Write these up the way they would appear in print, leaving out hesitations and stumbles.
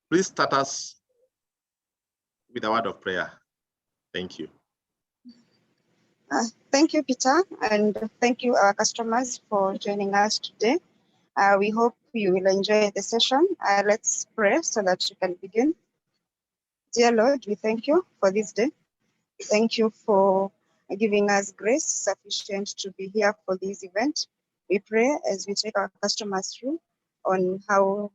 Please start us with a word of prayer. Thank you. Thank you, Peter, and thank you, our customers, for joining us today. We hope you will enjoy the session. Let's pray so that you can begin. Dear Lord, we thank you for this day. Thank you for giving us grace sufficient to be here for this event. We pray as we take our customers through on how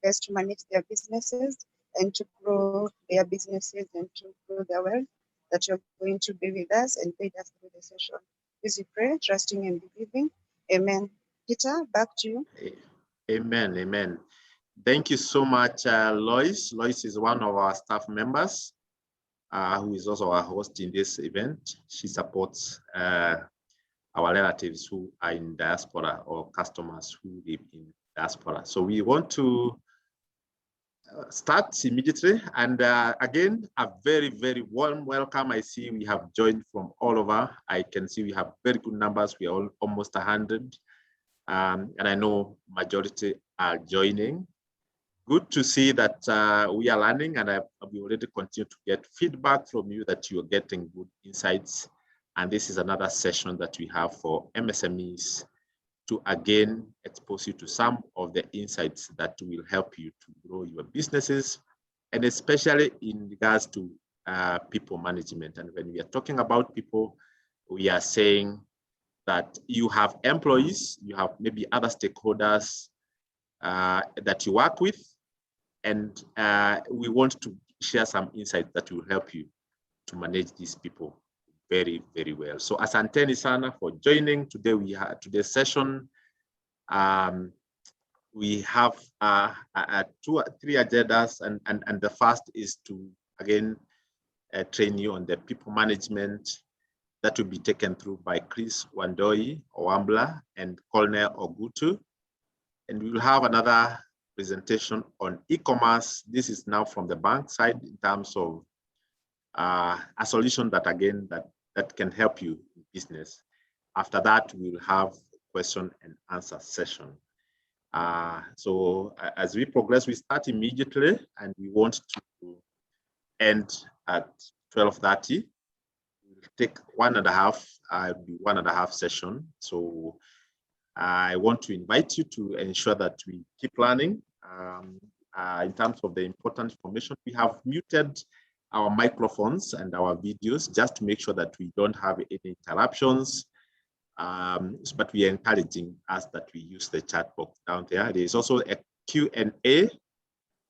best to manage their businesses and to grow their businesses and to grow their wealth, that you're going to be with us and lead us through the session. This we pray, trusting and believing. Amen. Peter, back to you. Amen. Amen. Thank you so much, Lois. Lois is one of our staff members who is also our host in this event. She supports our relatives who are in diaspora or customers who live in diaspora. So we want to start immediately. And again, a very, very warm welcome. I see we have joined from all over. I can see we have very good numbers. We are all, almost 100. And I know majority are joining. Good to see that we are learning, and we already continue to get feedback from you that you are getting good insights. And this is another session that we have for MSMEs to again expose you to some of the insights that will help you to grow your businesses, and especially in regards to people management. And when we are talking about people, we are saying that you have employees, you have maybe other stakeholders that you work with, and we want to share some insights that will help you to manage these people very, very well. So asanteni sana for joining today. We have today's session. We have 2 or 3 agendas, and the first is to again train you on the people management that will be taken through by Chris Wandoi Owambla and Colonel Ogutu. And we will have another presentation on e-commerce. This is now from the bank side in terms of a solution that again that can help you in business. After that, we'll have question and answer session. So as we progress, we start immediately, and we want to end at 12:30. We'll take 1.5 session. So I want to invite you to ensure that we keep learning. In terms of the important information, we have muted our microphones and our videos just to make sure that we don't have any interruptions. But we are encouraging us that we use the chat box down there. There is also a Q&A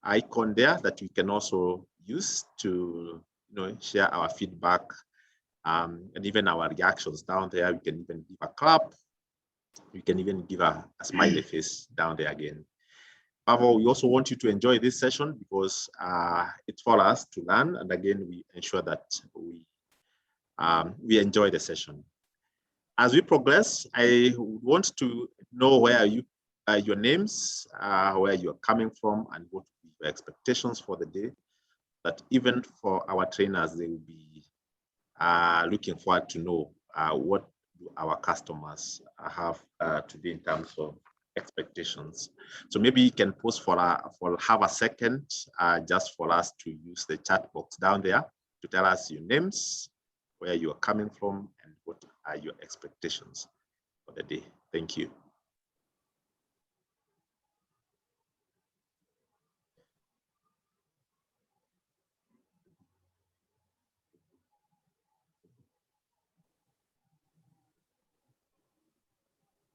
icon there that we can also use to share our feedback and even our reactions down there. We can even give a clap. We can even give a smiley face down there again. However, we also want you to enjoy this session because it's for us to learn, and again, we ensure that we enjoy the session. As we progress, I want to know where your names, where you are coming from, and what your expectations for the day. That even for our trainers, they will be looking forward to know what do our customers have today in terms of expectations. So maybe you can pause for half a second just for us to use the chat box down there to tell us your names, where you are coming from, and what are your expectations for the day. Thank you.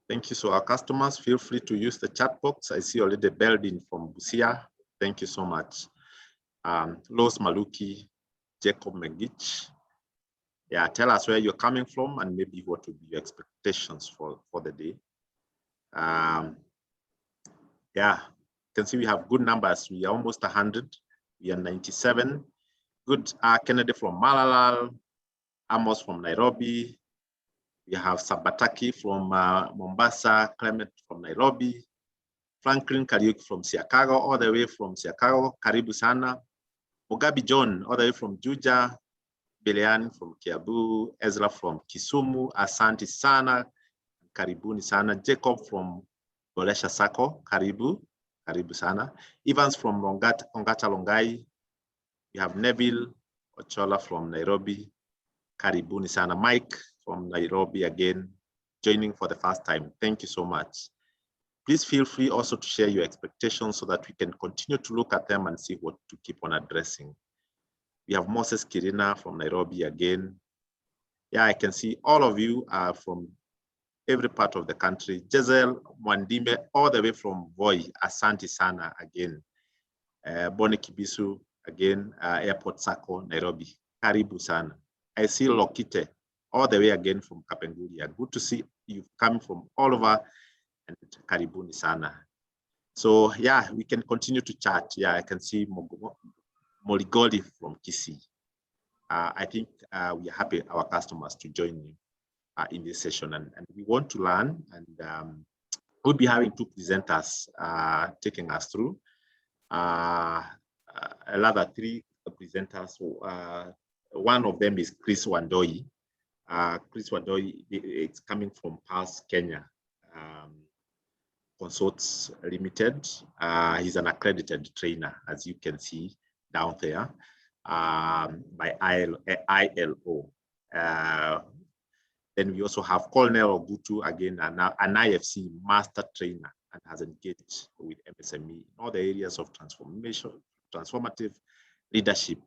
Thank you. So our customers, feel free to use the chat box. I see already Beldin from Busia. Thank you so much. Los Maluki, Jacob Megich. Yeah, tell us where you're coming from and maybe what would be your expectations for the day. Yeah, you can see we have good numbers. We are almost 100. We are 97. Good. Kennedy from Malala, Amos from Nairobi. We have Sabataki from Mombasa, Clement from Nairobi, Franklin Kariuki from Chicago, all the way from Chicago, Karibu Sana, Mugabi John, all the way from Juja, Bilian from Kiabu, Ezra from Kisumu, Asante Sana, Karibuni Sana, Jacob from Golesha Sako, Karibu Karibu sana. Evans from Ongata Longai. We have Neville Ochola from Nairobi. Karibuni sana. Mike from Nairobi again, joining for the first time. Thank you so much. Please feel free also to share your expectations so that we can continue to look at them and see what to keep on addressing. We have Moses Kirina from Nairobi again. Yeah, I can see all of you are from every part of the country. Jezel Mwandime, all the way from Voi, Asante Sana again. Boni Kibisu again, Airport Sacco, Nairobi. Karibu Sana. I see Lokite, all the way again from Kapenguria. Good to see you coming from all over, and Karibuni Sana. So yeah, we can continue to chat. Yeah, I can see Moligoli from Kisii. I think we are happy our customers to join you in this session, and we want to learn, and we'll be having 2 presenters taking us through. Another 3 presenters. One of them is Chris Wandoi. Chris Wandoi, it's coming from Pulse Kenya Consults Limited. He's an accredited trainer, as you can see down there, by ILO. Then we also have Colonel Ogutu, again, an IFC master trainer, and has engaged with MSME in all the areas of transformative leadership.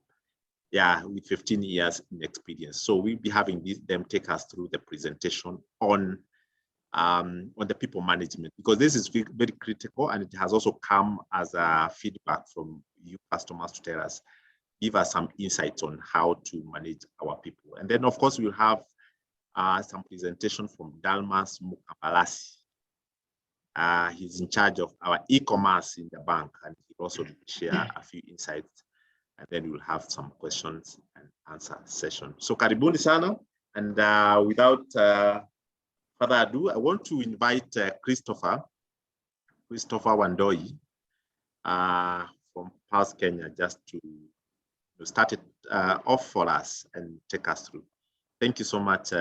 Yeah, with 15 years in experience. So we'll be having them take us through the presentation on the people management, because this is very critical, and it has also come as a feedback from you customers to tell us, give us some insights on how to manage our people. And then, of course, we'll have some presentation from Dalmas Mukabalasi. He's in charge of our e-commerce in the bank, and he'll also share a few insights, and then we'll have some questions and answer session. So karibuni sana, and without further ado, I want to invite Christopher Wandoi from Pulse Kenya, just to start it off for us and take us through. Thank you so much,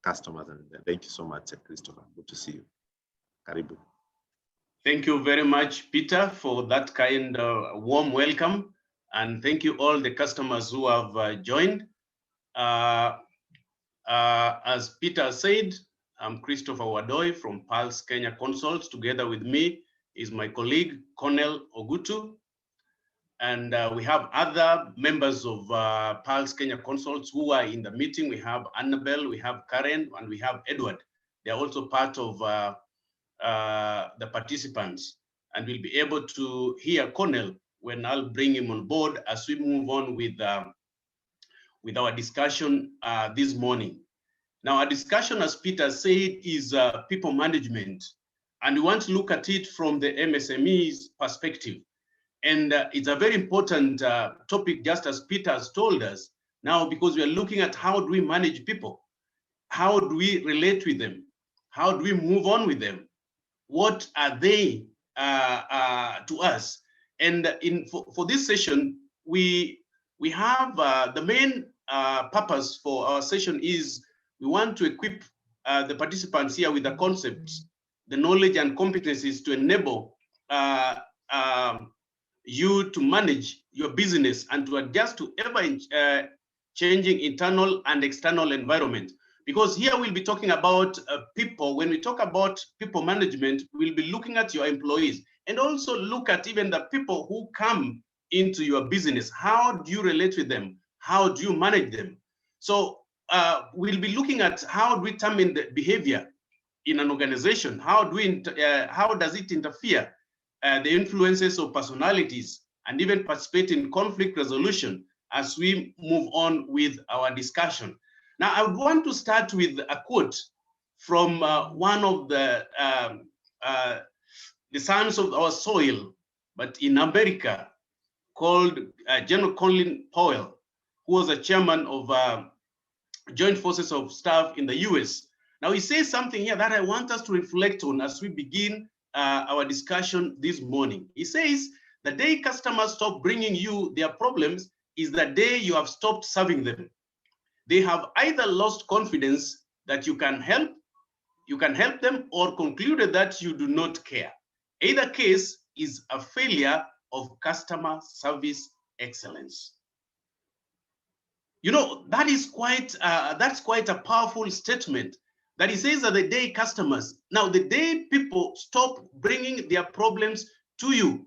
customers, and thank you so much, Christopher. Good to see you. Karibu. Thank you very much, Peter, for that kind warm welcome. And thank you all the customers who have joined. As Peter said, I'm Christopher Wandoi from Pulse Kenya Consults. Together with me is my colleague, Colonel Ogutu. And we have other members of Pulse Kenya Consults who are in the meeting. We have Annabelle, we have Karen, and we have Edward. They are also part of the participants, and we'll be able to hear Colonel when I'll bring him on board as we move on with our discussion this morning. Now, our discussion, as Peter said, is people management, and we want to look at it from the MSME's perspective. And it's a very important topic, just as Peter has told us now, because we are looking at how do we manage people? How do we relate with them? How do we move on with them? What are they to us? And for this session, we have the main purpose for our session is we want to equip the participants here with the concepts, the knowledge and competencies to enable you to manage your business and to adjust to ever changing internal and external environment. Because here we'll be talking about people. When we talk about people management, we'll be looking at your employees and also look at even the people who come into your business. How do you relate with them? How do you manage them? So we'll be looking at how do we determine the behavior in an organization? How does it interfere the influences of personalities and even participate in conflict resolution as we move on with our discussion. Now, I would want to start with a quote from one of the sons of our soil, but in America, called General Colin Powell, who was a chairman of Joint Forces of Staff in the US. Now, he says something here that I want us to reflect on as we begin our discussion this morning. He says, the day customers stop bringing you their problems is the day you have stopped serving them. They have either lost confidence that you can help them, or concluded that you do not care. Either case, is a failure of customer service excellence. You know, that is that's quite a powerful statement, that he says that the day customers, now the day people stop bringing their problems to you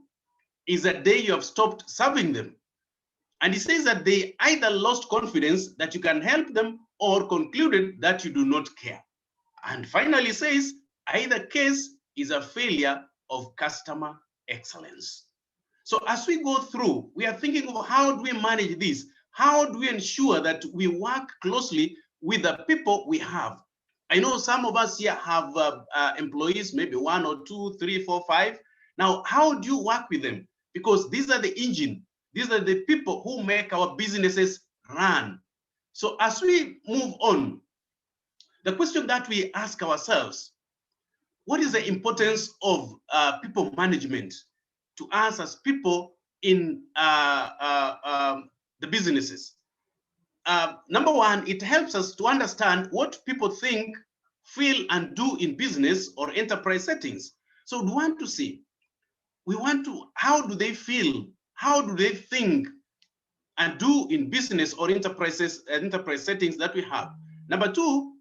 is the day you have stopped serving them. And he says that they either lost confidence that you can help them or concluded that you do not care. And finally says, either case is a failure of customer excellence. So as we go through, we are thinking of how do we manage this? How do we ensure that we work closely with the people we have? I know some of us here have employees, maybe 1 or 2, 3, 4, 5. Now, how do you work with them? Because these are the engine. These are the people who make our businesses run. So as we move on, the question that we ask ourselves, what is the importance of people management to us as people in the businesses? Number one, it helps us to understand what people think, feel, and do in business or enterprise settings. So we want to see, how do they feel? How do they think and do in business or enterprise settings that we have? Number two,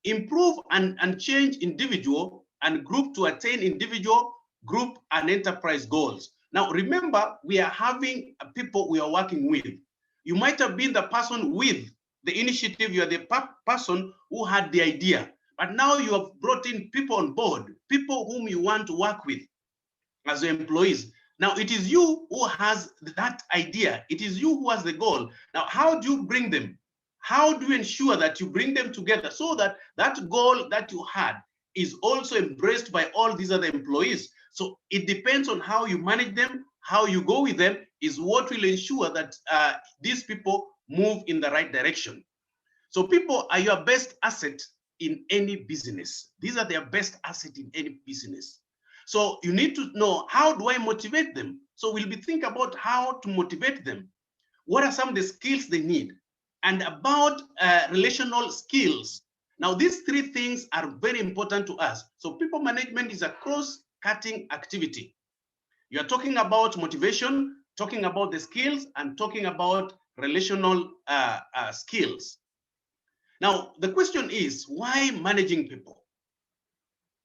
improve and change individual and group to attain individual, group, and enterprise goals. Now, remember, we are having people we are working with. You might have been the person with the initiative, you are the person who had the idea, but now you have brought in people on board, people whom you want to work with as your employees. Now, it is you who has that idea. It is you who has the goal. Now, how do you bring them? How do you ensure that you bring them together so that that goal that you had is also embraced by all these other employees? So it depends on how you manage them, how you go with them is what will ensure that these people move in the right direction. So people are your best asset in any business. These are their best asset in any business. So you need to know, how do I motivate them? So we'll be thinking about how to motivate them. What are some of the skills they need? And about relational skills. Now, these three things are very important to us. So people management is a cross-cutting activity. You're talking about motivation, talking about the skills, and talking about relational skills. Now, the question is, why managing people?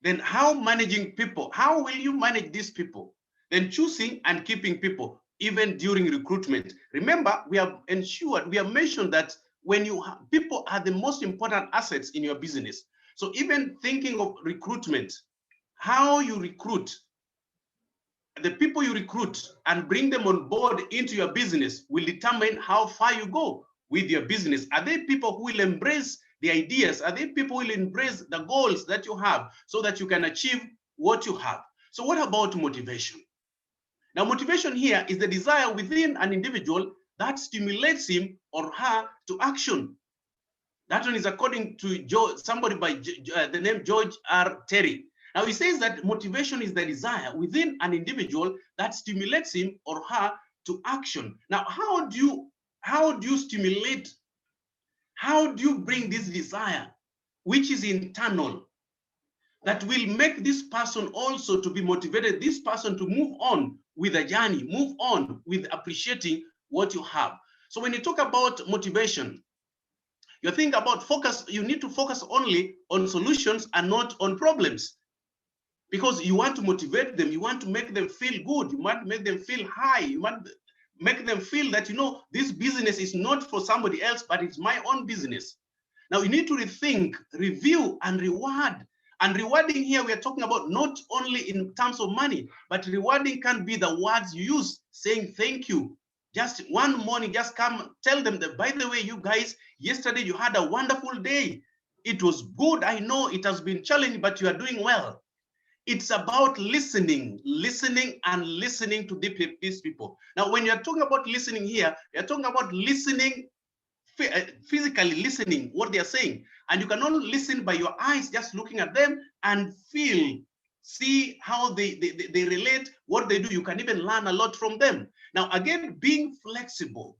Then how managing people? How will you manage these people? Then choosing and keeping people, even during recruitment. Remember, we have mentioned that when people are the most important assets in your business. So even thinking of recruitment, how you recruit, the people you recruit and bring them on board into your business will determine how far you go with your business. Are they people who will embrace the ideas? Are they people who will embrace the goals that you have so that you can achieve what you have? So what about motivation? Now, motivation here is the desire within an individual that stimulates him or her to action. That one is according to somebody by the name George R. Terry. Now, he says that motivation is the desire within an individual that stimulates him or her to action. Now, how do you stimulate? How do you bring this desire, which is internal, that will make this person also to be motivated, this person to move on with a journey, move on with appreciating what you have? So when you talk about motivation, you think about focus, you need to focus only on solutions and not on problems. Because you want to motivate them, you want to make them feel good, you want to make them feel high, you want to make them feel that, this business is not for somebody else, but it's my own business. Now you need to rethink, review, and reward. And rewarding here, we are talking about not only in terms of money, but rewarding can be the words you use, saying thank you. Just one morning, just come tell them that, by the way, you guys, yesterday you had a wonderful day. It was good. I know it has been challenging, but you are doing well. It's about listening and listening to these people. Now, when you're talking about listening here, you're talking about listening, physically listening what they're saying. And you cannot listen by your eyes, just looking at them and see how they relate, what they do. You can even learn a lot from them. Now, again, being flexible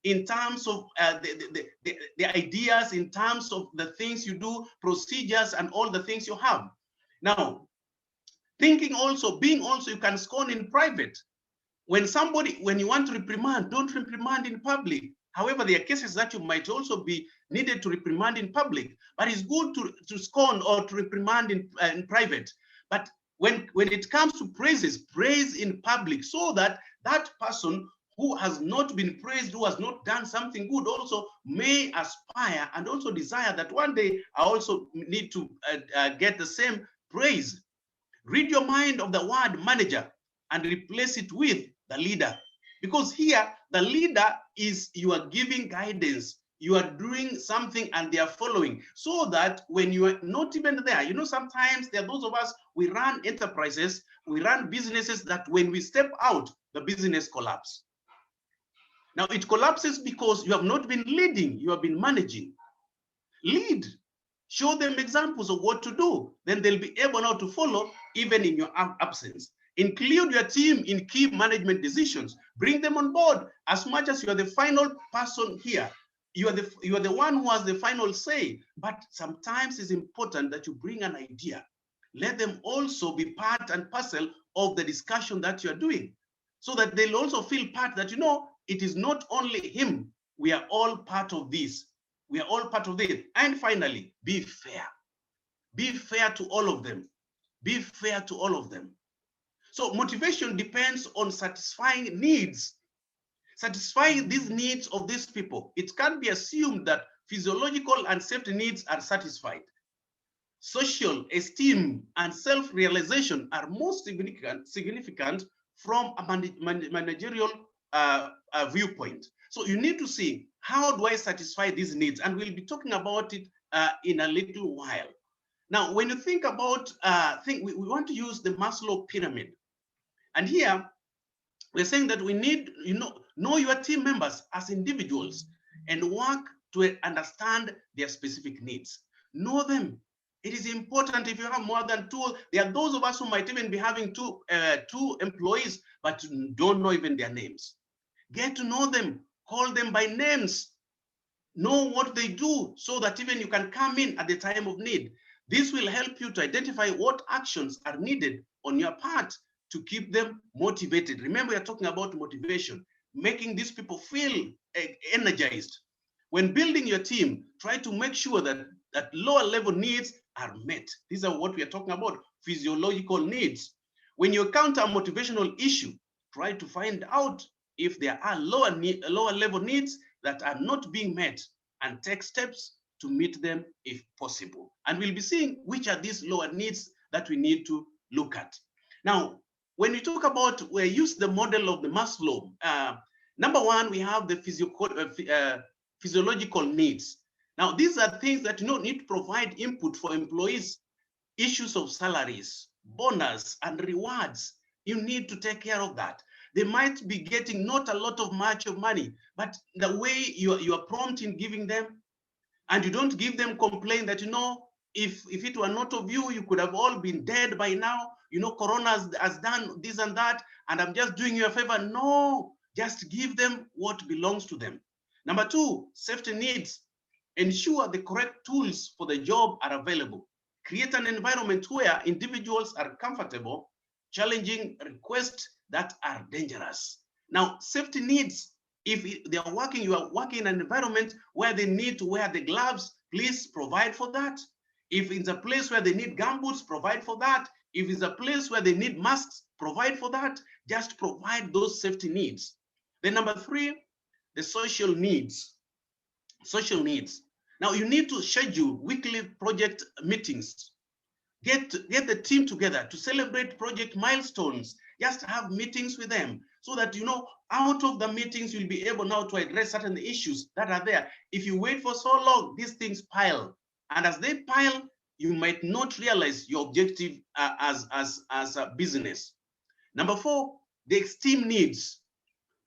in terms of the ideas, in terms of the things you do, procedures, and all the things you have. Now, Thinking also, being also, you can scorn in private. When you want to reprimand, don't reprimand in public. However, there are cases that you might also be needed to reprimand in public, but it's good to scorn or to reprimand in private. But when it comes to praises, praise in public, so that that person who has not been praised, who has not done something good, also may aspire and also desire that one day I also need to get the same praise. Rid your mind of the word manager and replace it with the leader. Because here, the leader is, you are giving guidance, you are doing something and they are following, so that when you are not even there, you know, sometimes there are those of us, we run enterprises, we run businesses that when we step out, the business collapses. Now it collapses because you have not been leading, you have been managing. Lead. Show them examples of what to do. Then they'll be able now to follow even in your absence. Include your team in key management decisions. Bring them on board as much as you are the final person here. You are the one who has the final say. But sometimes it's important that you bring an idea. Let them also be part and parcel of the discussion that you are doing, so that they'll also feel part that, you know, it is not only him. We are all part of this. We are all part of this. And finally, be fair. Be fair to all of them. Be fair to all of them. So motivation depends on satisfying needs. Satisfying these needs of these people. It can't be assumed that physiological and safety needs are satisfied. Social esteem and self-realization are most significant from a managerial viewpoint. So you need to see, how do I satisfy these needs? And we'll be talking about it in a little while. Now, when you think about, we want to use the Maslow pyramid. And here, we're saying that we need, know your team members as individuals and work to understand their specific needs. Know them. It is important. If you have more than two, there are those of us who might even be having two employees, but don't know even their names. Get to know them. Call them by names. Know what they do, so that even you can come in at the time of need. This will help you to identify what actions are needed on your part to keep them motivated. Remember, we're talking about motivation, making these people feel energized. When building your team, try to make sure that lower level needs are met. These are what we are talking about, physiological needs. When you encounter a motivational issue, try to find out if there are lower level needs that are not being met, and take steps to meet them if possible. And we'll be seeing which are these lower needs that we need to look at. Now, when we talk about, we use the model of the Maslow, number one, we have the physiological needs. Now, these are things that need to provide input for employees. Issues of salaries, bonus, and rewards. You need to take care of that. They might be getting not a lot of much of money, but the way you are prompt in giving them, and you don't give them complaint that, if it were not of you, you could have all been dead by now. Corona has done this and that, and I'm just doing you a favor. No, just give them what belongs to them. Number two, safety needs. Ensure the correct tools for the job are available. Create an environment where individuals are comfortable challenging requests that are dangerous. Now, safety needs, if they are working, you are working in an environment where they need to wear the gloves, please provide for that. If it's a place where they need gumboots, provide for that. If it's a place where they need masks, provide for that. Just provide those safety needs. Then number three, the social needs. Social needs. Now you need to schedule weekly project meetings. Get the team together to celebrate project milestones. Just have meetings with them, so that out of the meetings you'll be able now to address certain issues that are there. If you wait for so long, these things pile, and as they pile, you might not realize your objective as a business. Number four, the team needs.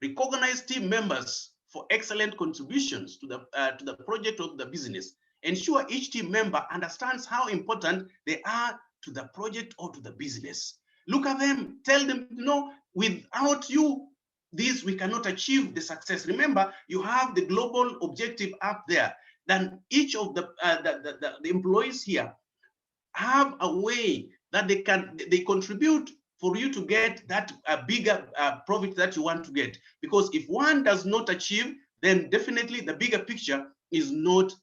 Recognize team members for excellent contributions to the project of the business. Ensure each team member understands how important they are to the project or to the business. Look at them, tell them, without you, we cannot achieve the success. Remember, you have the global objective up there. Then each of the employees here have a way that they contribute for you to get that bigger profit that you want to get. Because if one does not achieve, then definitely the bigger picture is not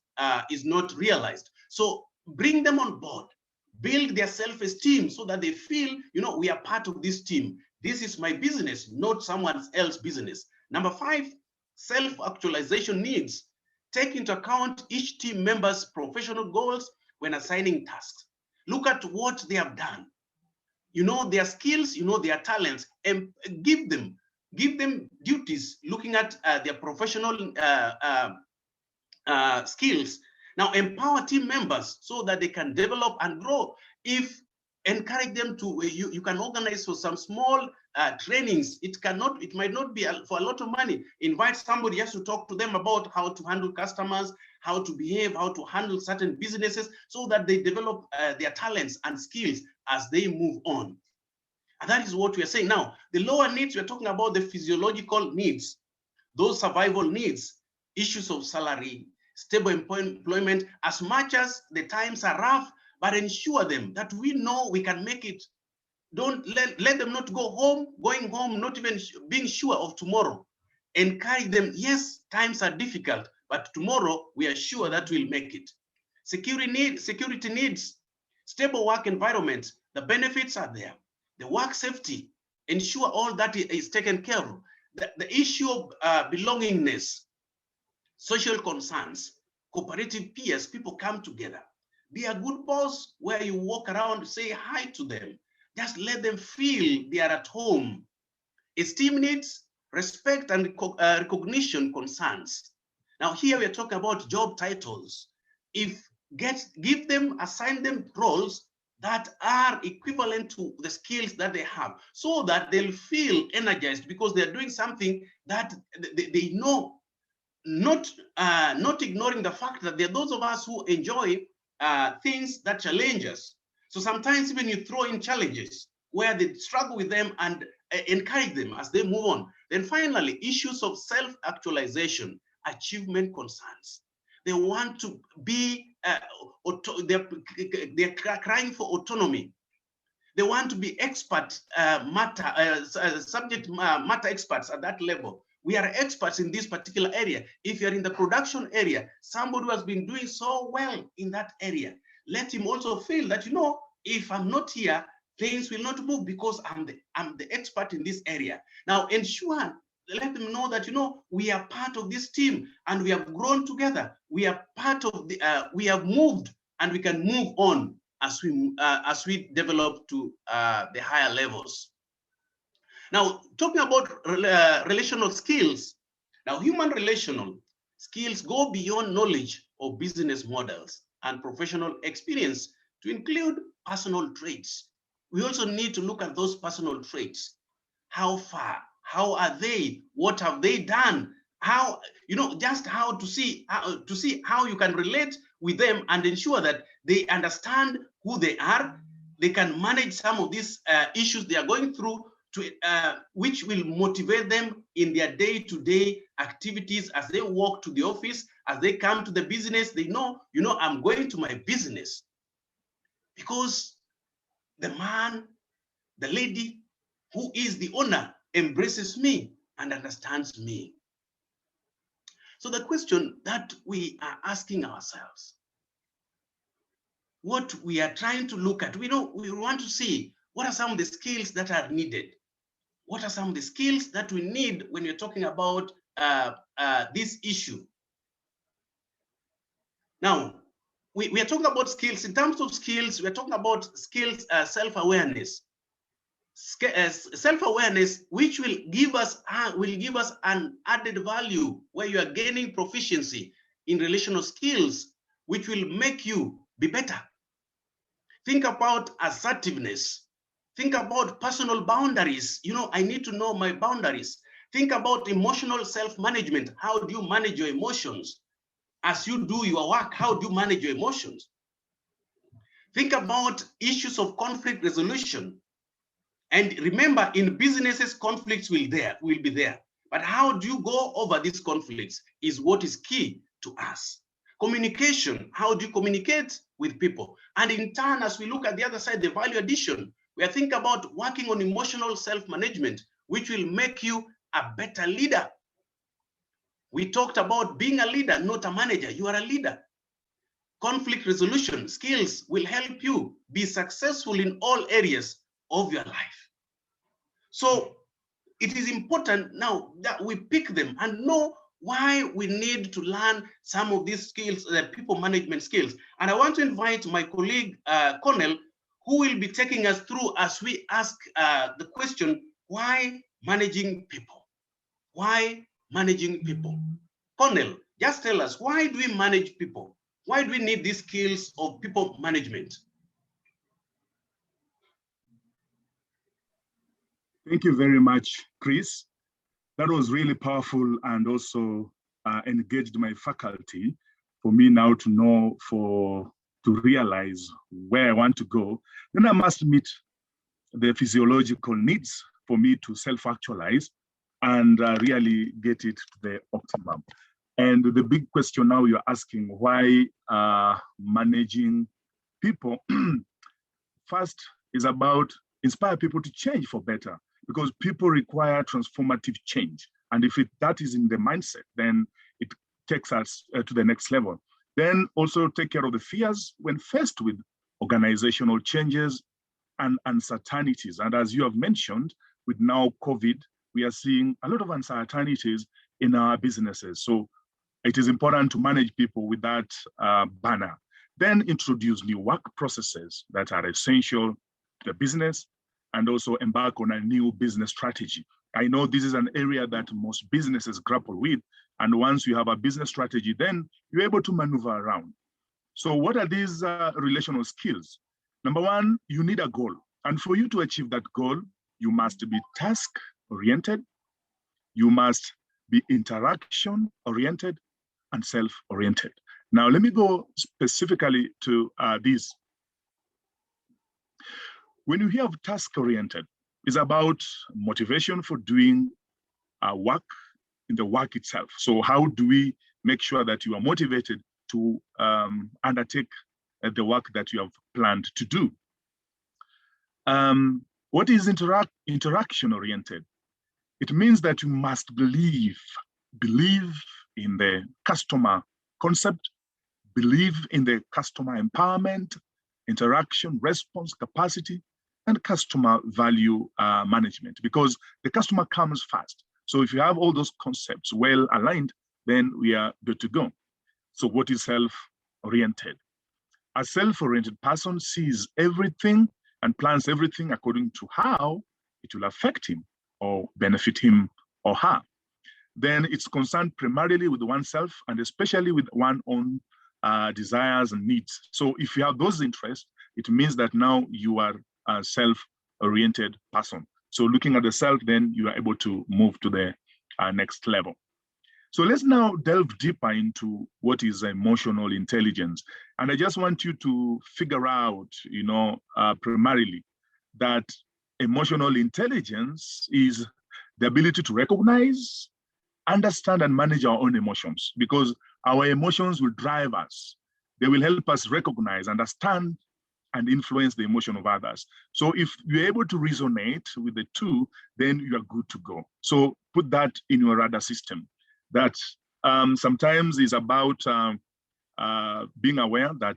realized. So bring them on board, build their self-esteem so that they feel, we are part of this team. This is my business, not someone else's business. Number 5, self-actualization needs. Take into account each team member's professional goals when assigning tasks. Look at what they have done. Their skills, their talents, and give them duties looking at their professional skills. Now empower team members so that they can develop and grow. If encourage them to, you can organize for some small trainings. It might not be for a lot of money. Invite somebody just to talk to them about how to handle customers, how to behave, how to handle certain businesses, so that they develop their talents and skills as they move on. And that is what we are saying. Now, the lower needs, we're talking about the physiological needs, those survival needs, issues of salary, stable employment. As much as the times are rough, but ensure them that we know we can make it. Don't let them not going home, not even being sure of tomorrow. Encourage them, yes, times are difficult, but tomorrow we are sure that we'll make it. Security needs, stable work environment. The benefits are there. The work safety, ensure all that is taken care of. The issue of belongingness, social concerns, cooperative peers, people come together. Be a good boss where you walk around, say hi to them. Just let them feel they are at home. Esteem needs, respect and recognition concerns. Now here we are talking about job titles. Assign them roles that are equivalent to the skills that they have, so that they'll feel energized because they're doing something that they know, not ignoring the fact that there are those of us who enjoy things that challenge us. So sometimes even you throw in challenges where they struggle with them and encourage them as they move on. Then finally, issues of self-actualization, achievement concerns. They want to be, they're crying for autonomy. They want to be subject matter experts at that level. We are experts in this particular area. If you're in the production area, somebody who has been doing so well in that area, let him also feel that, if I'm not here, things will not move because I'm the expert in this area. Now let them know that, we are part of this team and we have grown together. We are part of we have moved and we can move on as we develop to the higher levels. Now, talking about relational skills, now human relational skills go beyond knowledge of business models and professional experience to include personal traits. We also need to look at those personal traits. How far? How are they? What have they done? How, just how to see how you can relate with them and ensure that they understand who they are. They can manage some of these issues they are going through, which will motivate them in their day-to-day activities as they walk to the office, as they come to the business. They know, I'm going to my business because the man, the lady who is the owner embraces me and understands me. So the question that we are asking ourselves, what we are trying to look at, we want to see what are some of the skills that are needed. What are some of the skills that we need when you're talking about this issue? Now, we are talking about skills. In terms of skills, we're talking about skills, self-awareness. Self-awareness, which will give us an added value where you are gaining proficiency in relational skills, which will make you be better. Think about assertiveness. Think about personal boundaries. I need to know my boundaries. Think about emotional self-management. How do you manage your emotions? As you do your work, how do you manage your emotions? Think about issues of conflict resolution. And remember, in businesses, conflicts will be there. But how do you go over these conflicts is what is key to us. Communication, how do you communicate with people? And in turn, as we look at the other side, the value addition, we are thinking about working on emotional self-management, which will make you a better leader. We talked about being a leader, not a manager. You are a leader. Conflict resolution skills will help you be successful in all areas of your life. So it is important now that we pick them and know why we need to learn some of these skills, people management skills. And I want to invite my colleague, Cornell, who will be taking us through as we ask the question, why managing people? Why managing people? Cornell, just tell us, why do we manage people? Why do we need these skills of people management? Thank you very much, Chris. That was really powerful and also engaged my faculty for me now to know, to realize where I want to go. Then I must meet the physiological needs for me to self-actualize and really get it to the optimum. And the big question now you're asking, why managing people? First is about inspire people to change for better, because people require transformative change. And if that is in the mindset, then it takes us to the next level. Then also take care of the fears when faced with organizational changes and uncertainties. And as you have mentioned, with now COVID, we are seeing a lot of uncertainties in our businesses. So it is important to manage people with that banner. Then introduce new work processes that are essential to the business, and also embark on a new business strategy. I know this is an area that most businesses grapple with. And once you have a business strategy, then you're able to maneuver around. So what are these relational skills? Number one, you need a goal. And for you to achieve that goal, you must be task-oriented, you must be interaction-oriented, and self-oriented. Now, let me go specifically to this. When you hear task-oriented, it's about motivation for doing work in the work itself. So how do we make sure that you are motivated to undertake the work that you have planned to do? What is interaction-oriented? It means that you must believe in the customer concept, believe in the customer empowerment, interaction, response, capacity, and customer value management, because the customer comes first. So if you have all those concepts well aligned, then we are good to go. So what is self-oriented? A self-oriented person sees everything and plans everything according to how it will affect him or benefit him or her. Then it's concerned primarily with oneself and especially with one's own desires and needs. So if you have those interests, it means that now you are a self-oriented person. So looking at the self, then you are able to move to the next level. So let's now delve deeper into what is emotional intelligence. And I just want you to figure out, primarily that emotional intelligence is the ability to recognize, understand, and manage our own emotions, because our emotions will drive us. They will help us recognize, understand, and influence the emotion of others. So if you're able to resonate with the two, then you are good to go. So put that in your radar system. That sometimes is about being aware that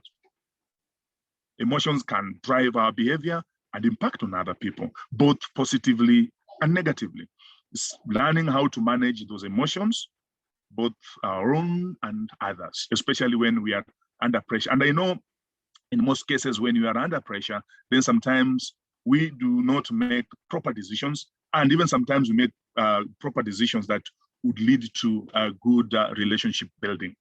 emotions can drive our behavior and impact on other people, both positively and negatively. It's learning how to manage those emotions, both our own and others, especially when we are under pressure. And I know in most cases, when you are under pressure, then sometimes we do not make proper decisions. And even sometimes we make proper decisions that would lead to a good relationship building.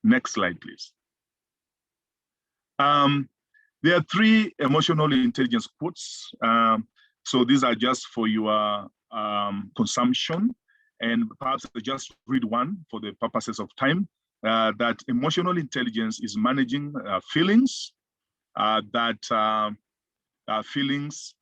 Next slide, please. There are 3 emotional intelligence quotes. So these are just for your consumption. And perhaps I'll just read one for the purposes of time. That emotional intelligence is managing feelings, feelings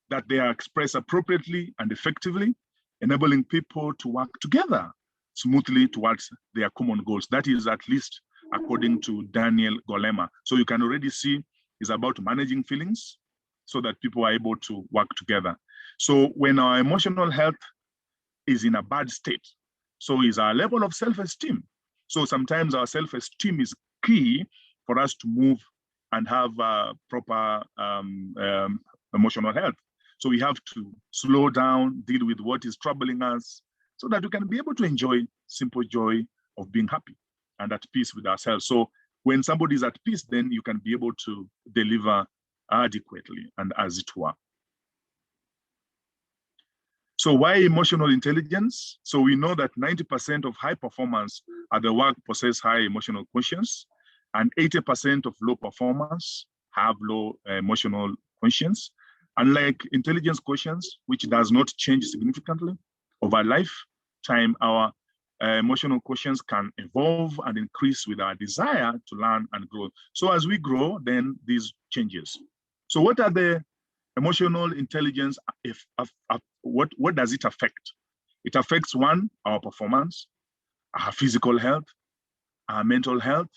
that they are expressed appropriately and effectively, enabling people to work together smoothly towards their common goals. That is at least according to Daniel Golema. So you can already see it's about managing feelings so that people are able to work together. So when our emotional health is in a bad state, so is our level of self-esteem. So sometimes our self-esteem is key for us to move and have proper emotional health. So we have to slow down, deal with what is troubling us, so that we can be able to enjoy simple joy of being happy and at peace with ourselves. So when somebody is at peace, then you can be able to deliver adequately and as it were. So why emotional intelligence? So we know that 90% of high performers at the work possess high emotional conscience, and 80% of low performers have low emotional conscience. Unlike intelligence quotients, which does not change significantly over lifetime, our emotional quotients can evolve and increase with our desire to learn and grow. So as we grow, then these changes. So what are the emotional intelligence, what does it affect? It affects one, our performance, our physical health, our mental health,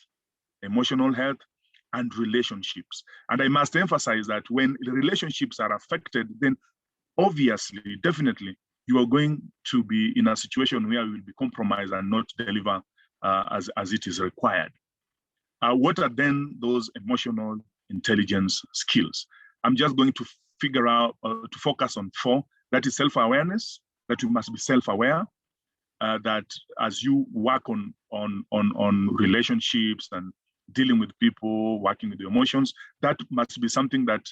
emotional health, and relationships. And I must emphasize that when the relationships are affected, then obviously, definitely, you are going to be in a situation where you will be compromised and not deliver as it is required. What are then those emotional intelligence skills? I'm just going to figure out, to focus on 4. That is self-awareness, that you must be self-aware, that as you work on relationships and dealing with people, working with your emotions, that must be something that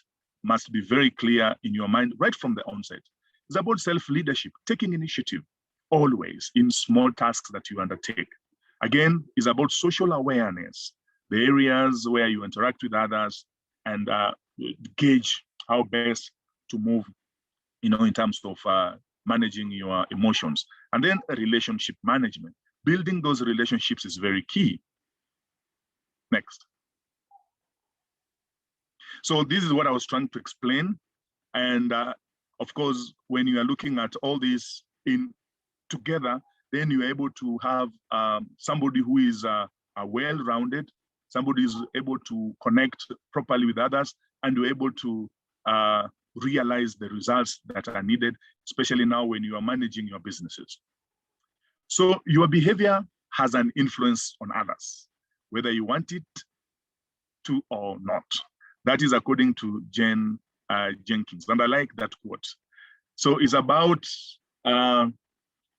must be very clear in your mind right from the onset. It's about self-leadership, taking initiative always in small tasks that you undertake. Again, it's about social awareness, the areas where you interact with others and gauge how best to move, in terms of managing your emotions. And then relationship management. Building those relationships is very key. Next. So this is what I was trying to explain. And of course, when you are looking at all this in together, then you're able to have somebody who is well-rounded, somebody is able to connect properly with others, and you're able to realize the results that are needed, especially now when you are managing your businesses. So your behavior has an influence on others, whether you want it to or not. That is according to Jen Jenkins, and I like that quote. So it's about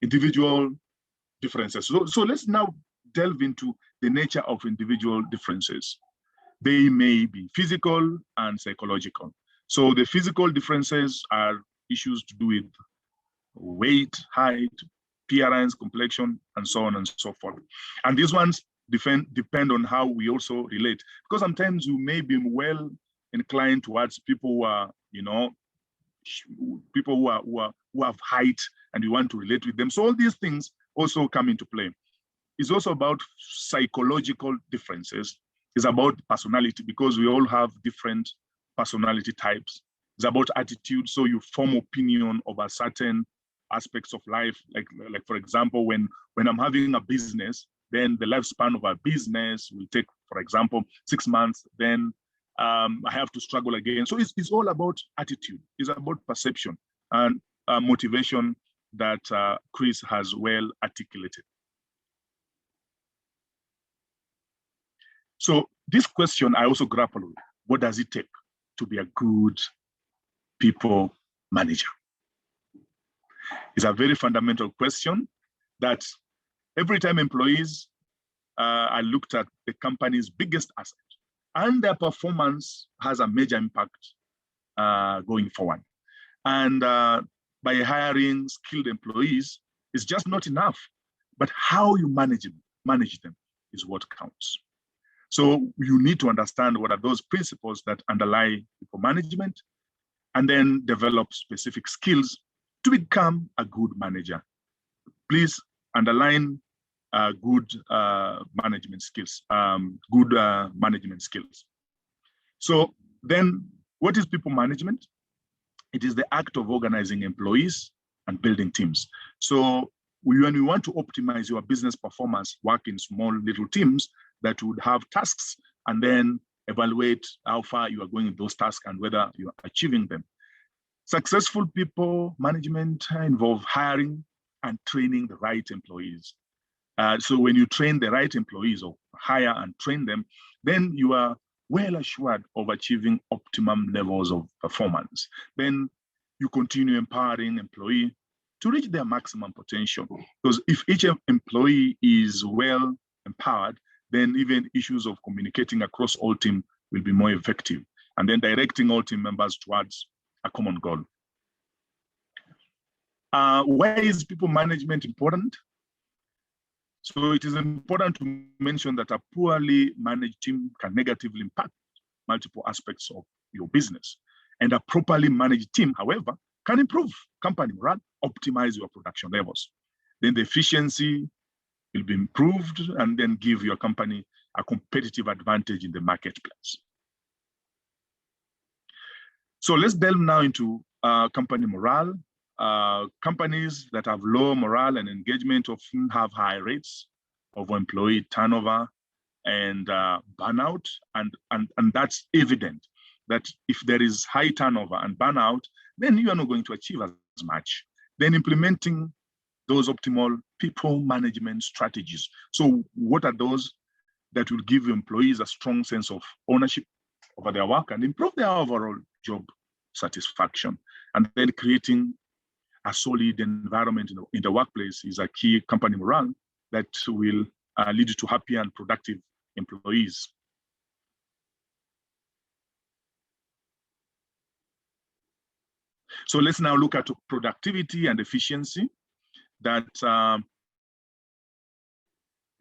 individual differences. So let's now delve into the nature of individual differences. They may be physical and psychological. So the physical differences are issues to do with weight, height, appearance, complexion, and so on and so forth. And these ones depend on how we also relate. Because sometimes you may be well inclined towards people who are, people who have height and you want to relate with them. So all these things also come into play. It's also about psychological differences. It's about personality, because we all have different personality types. It's about attitude. So you form opinion over certain aspects of life. Like for example, when I'm having a business, then the lifespan of a business will take, for example, 6 months. Then I have to struggle again. So it's all about attitude. It's about perception and motivation that Chris has well articulated. So this question I also grapple with. What does it take to be a good people manager? It's a very fundamental question that every time employees are looked at the company's biggest asset, and their performance has a major impact going forward. And by hiring skilled employees is just not enough, but how you manage them is what counts. So you need to understand what are those principles that underlie people management, and then develop specific skills to become a good manager. Please underline good management skills, management skills. So then what is people management? It is the act of organizing employees and building teams. So when you want to optimize your business performance, work in small little teams that would have tasks and then evaluate how far you are going with those tasks and whether you are achieving them. Successful people management involve hiring and training the right employees. So when you train the right employees or hire and train them, then you are well assured of achieving optimum levels of performance. Then you continue empowering employee to reach their maximum potential. Because if each employee is well empowered, then even issues of communicating across all team will be more effective, and then directing all team members towards a common goal. Why is people management important? So it is important to mention that a poorly managed team can negatively impact multiple aspects of your business. And a properly managed team, however, can improve company morale, optimize your production levels. Then the efficiency will be improved and then give your company a competitive advantage in the marketplace. So let's delve now into company morale. Companies that have low morale and engagement often have high rates of employee turnover and burnout, and that's evident that if there is high turnover and burnout, then you are not going to achieve as much. Then implementing those optimal people management strategies. So what are those that will give employees a strong sense of ownership over their work and improve their overall job satisfaction? And then creating a solid environment in the workplace is a key company morale that will lead to happy and productive employees. So let's now look at productivity and efficiency. That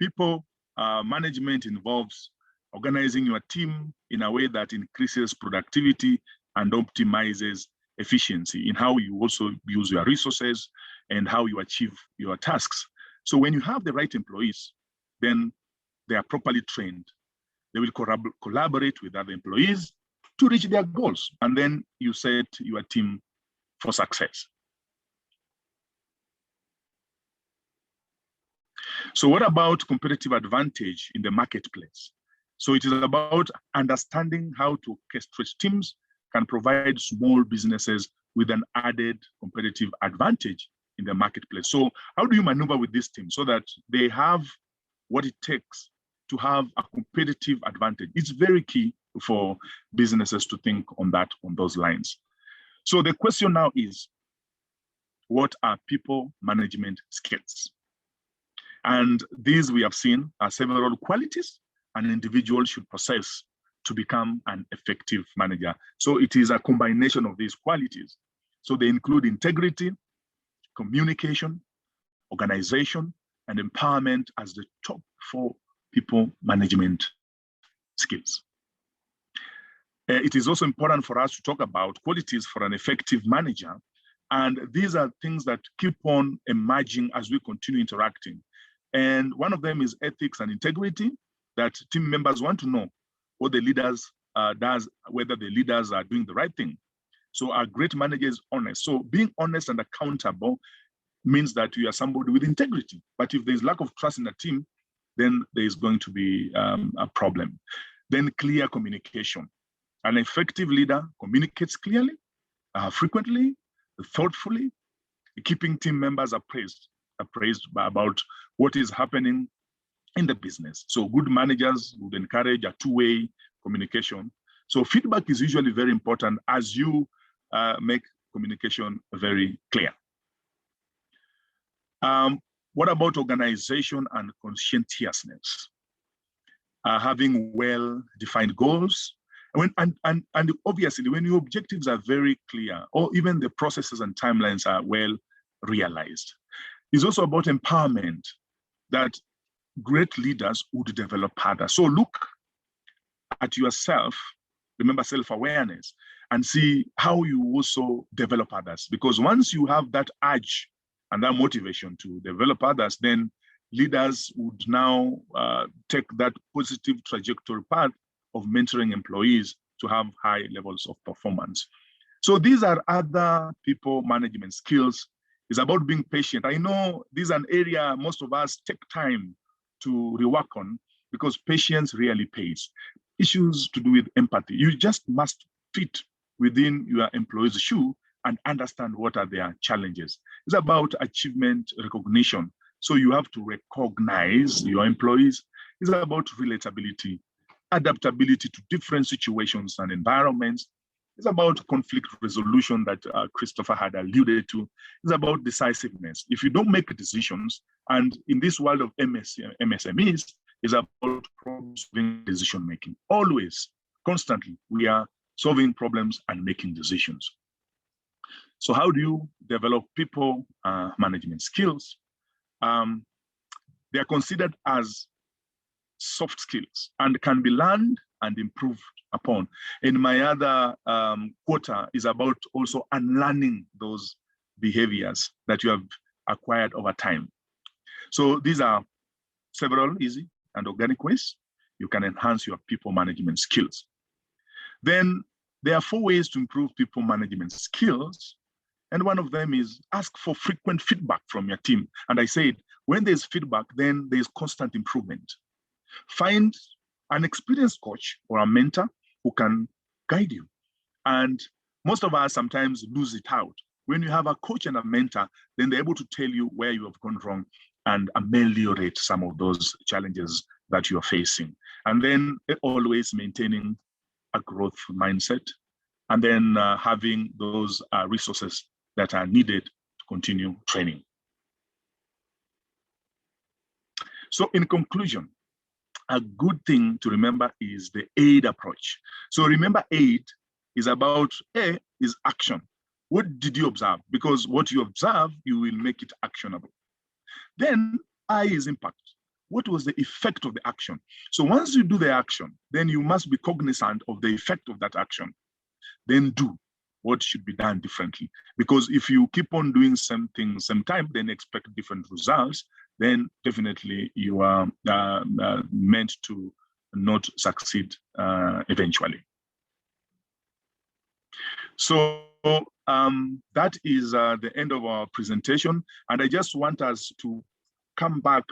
people management involves organizing your team in a way that increases productivity and optimizes efficiency in how you also use your resources and how you achieve your tasks. So when you have the right employees, then they are properly trained. They will collaborate with other employees to reach their goals. And then you set your team for success. So what about competitive advantage in the marketplace? So it is about understanding how to orchestrate teams can provide small businesses with an added competitive advantage in the marketplace. So how do you maneuver with this team so that they have what it takes to have a competitive advantage? It's very key for businesses to think on those lines. So the question now is, what are people management skills? And these we have seen are several qualities an individual should possess to become an effective manager. So it is a combination of these qualities. So they include integrity, communication, organization, and empowerment as the top 4 people management skills. It is also important for us to talk about qualities for an effective manager. And these are things that keep on emerging as we continue interacting. And one of them is ethics and integrity, that team members want to know what the leaders does, whether the leaders are doing the right thing. So a great manager is honest. So being honest and accountable means that you are somebody with integrity. But if there's lack of trust in a team, then there is going to be a problem. Then clear communication. An effective leader communicates clearly, frequently, thoughtfully, keeping team members appraised about what is happening in the business. So good managers would encourage a two-way communication. So feedback is usually very important as you make communication very clear. What about organization and conscientiousness? Having well-defined goals. And obviously, when your objectives are very clear, or even the processes and timelines are well realized. It's also about empowerment, that great leaders would develop others. So look at yourself, remember self-awareness, and see how you also develop others. Because once you have that urge and that motivation to develop others, then leaders would now take that positive trajectory path of mentoring employees to have high levels of performance. So these are other people management skills It's about being patient. I know this is an area most of us take time to rework on because patience really pays. Issues to do with empathy. You just must fit within your employee's shoe and understand what are their challenges. It's about achievement recognition. So you have to recognize your employees. It's about relatability, adaptability to different situations and environments. It's about conflict resolution that Christopher had alluded to. It's about decisiveness. If you don't make decisions, and in this world of MSMEs, it's about problem-solving decision-making. Always, constantly, we are solving problems and making decisions. So how do you develop people management skills? They are considered as soft skills and can be learned and improved upon. In my other quarter is about also unlearning those behaviors that you have acquired over time. So these are several easy and organic ways you can enhance your people management skills. Then there are 4 ways to improve people management skills. And one of them is ask for frequent feedback from your team. And I said, when there's feedback, then there's constant improvement. Find an experienced coach or a mentor who can guide you. And most of us sometimes lose it out. When you have a coach and a mentor, then they're able to tell you where you have gone wrong and ameliorate some of those challenges that you're facing. And then always maintaining a growth mindset, and then having those resources that are needed to continue training. So in conclusion, a good thing to remember is the AID approach. So remember, AID is about A is action. What did you observe? Because what you observe, you will make it actionable. Then I is impact. What was the effect of the action? So once you do the action, then you must be cognizant of the effect of that action. Then do what should be done differently. Because if you keep on doing something same time, then expect different results, then definitely you are meant to not succeed eventually. So that is the end of our presentation. And I just want us to come back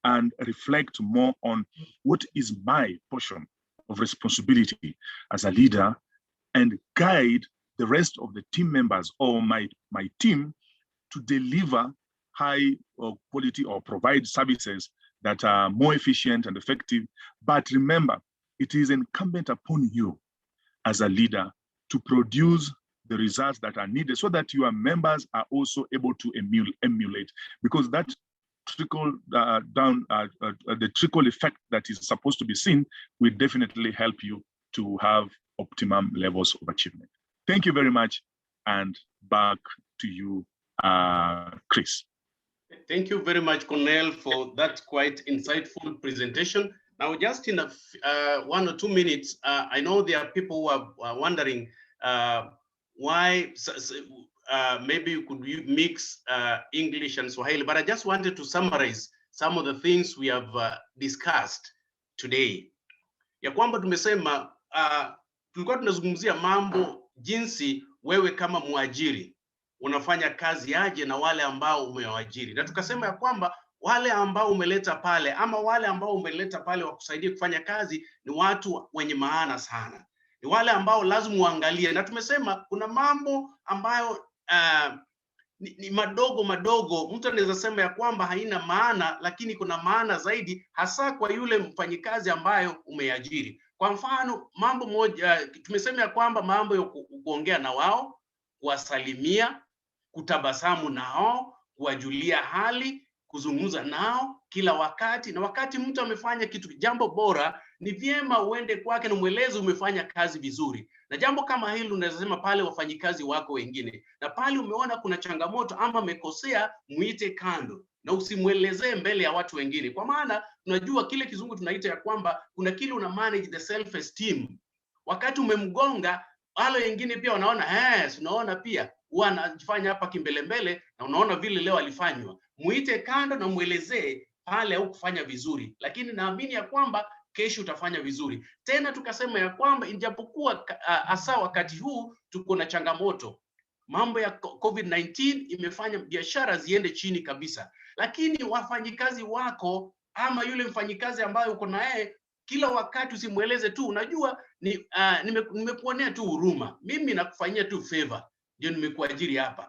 and reflect more on what is my portion of responsibility as a leader and guide the rest of the team members or my team to deliver high quality or provide services that are more efficient and effective. But remember, it is incumbent upon you as a leader to produce the results that are needed so that your members are also able to emulate, because that trickle down, the trickle effect that is supposed to be seen will definitely help you to have optimum levels of achievement. Thank you very much, and back to you, Chris. Thank you very much, Cornel, for that quite insightful presentation. Now, just in 1 or 2 minutes, I know there are people who are wondering why maybe you could mix English and Swahili, but I just wanted to summarize some of the things we have discussed today. Ya kwamba tumesema tulikuwa tunazungumzia mambo jinsi wewe kama mwajiri unafanya kazi aje na wale ambao umewaajiri, na tukasema ya kwamba wale ambao umeleta pale ama wale ambao umeleta pale wakusaidia kufanya kazi ni watu wenye maana sana, ni wale ambao lazima uangalie, na tumesema kuna mambo ambayo ni madogo mtu anaweza sema ya kwamba haina maana, lakini kuna maana zaidi, hasa kwa yule mfanyikazi ambayo umeajiri. Kwa mfano, mambo moja tumesema ya kwamba mambo ya kuongea na wao, kuwasalimia, kutabasamu nao, kuwajulia hali, kuzungumza nao kila wakati. Na wakati mtu amefanya jambo bora, ni vyema uende kwake na mweleze umefanya kazi vizuri. Na jambo kama hili unaweza sema pale wafanyikazi wako wengine, na pale umeona kuna changamoto ama amekosea, muite kando na usimwelezee mbele ya watu wengine, kwa maana tunajua kile kizungu tunaita ya kwamba kuna kile una manage the self esteem. Wakati umemgonga, wale wengine pia wanaona tunaona pia wanajifanya hapa kimbelembele, na unaona vile leo alifanywa. Muite kando na muelezee pale au kufanya vizuri, lakini naamini ya kwamba kesho utafanya vizuri. Tena tukasema ya kwamba ijapokuwa hasa wakati huu tuko na changamoto, mambo ya COVID-19 imefanya biashara ziende chini kabisa, lakini wafanyikazi wako ama yule mfanyikazi ambaye uko na yeye, kila wakati usimweleze tu unajua nimekuonea tu huruma, mimi nakufanyia tu favor ndio nimekuajiri hapa.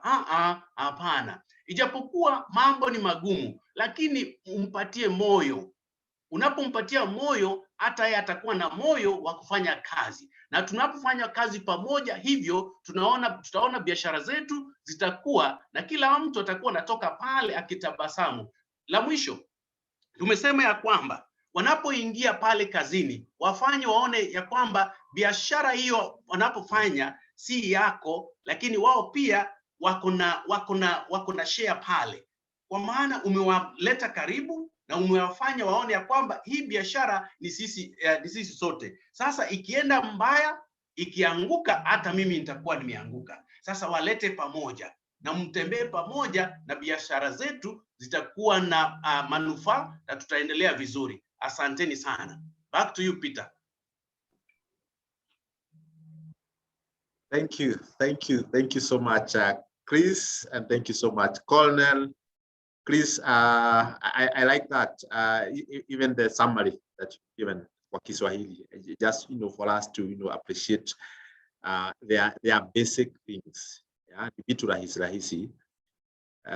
Hapana. Ijapokuwa mambo ni magumu, lakini umpatie moyo. Unapompatia moyo, hata yeye atakuwa na moyo wa kufanya kazi, na tunapofanya kazi pamoja hivyo, tutaona biashara zetu zitakuwa na kila mtu atakuwa anatoka pale akitabasamu. La mwisho, tumesema ya kwamba wanapoingia pale kazini, wafanye waone ya kwamba biashara hiyo wanapofanya si yako, lakini wao pia wako na share pale, kwa maana umewaleta karibu na umewafanya waone ya kwamba hii biashara ni sisi sote. Sasa ikienda mbaya, ikianguka, hata mimi nitakuwa nimeanguka. Sasa walete pamoja na mtembee pamoja, na biashara zetu zitakuwa na manufaa na tutaendelea vizuri. Asanteni sana. Back to you, Peter. Thank you so much, Chris, and thank you so much, Colonel. Chris, I like that, even the summary that you've given for Kiswahili, just for us to appreciate their basic things. Yeah, vitu rahisi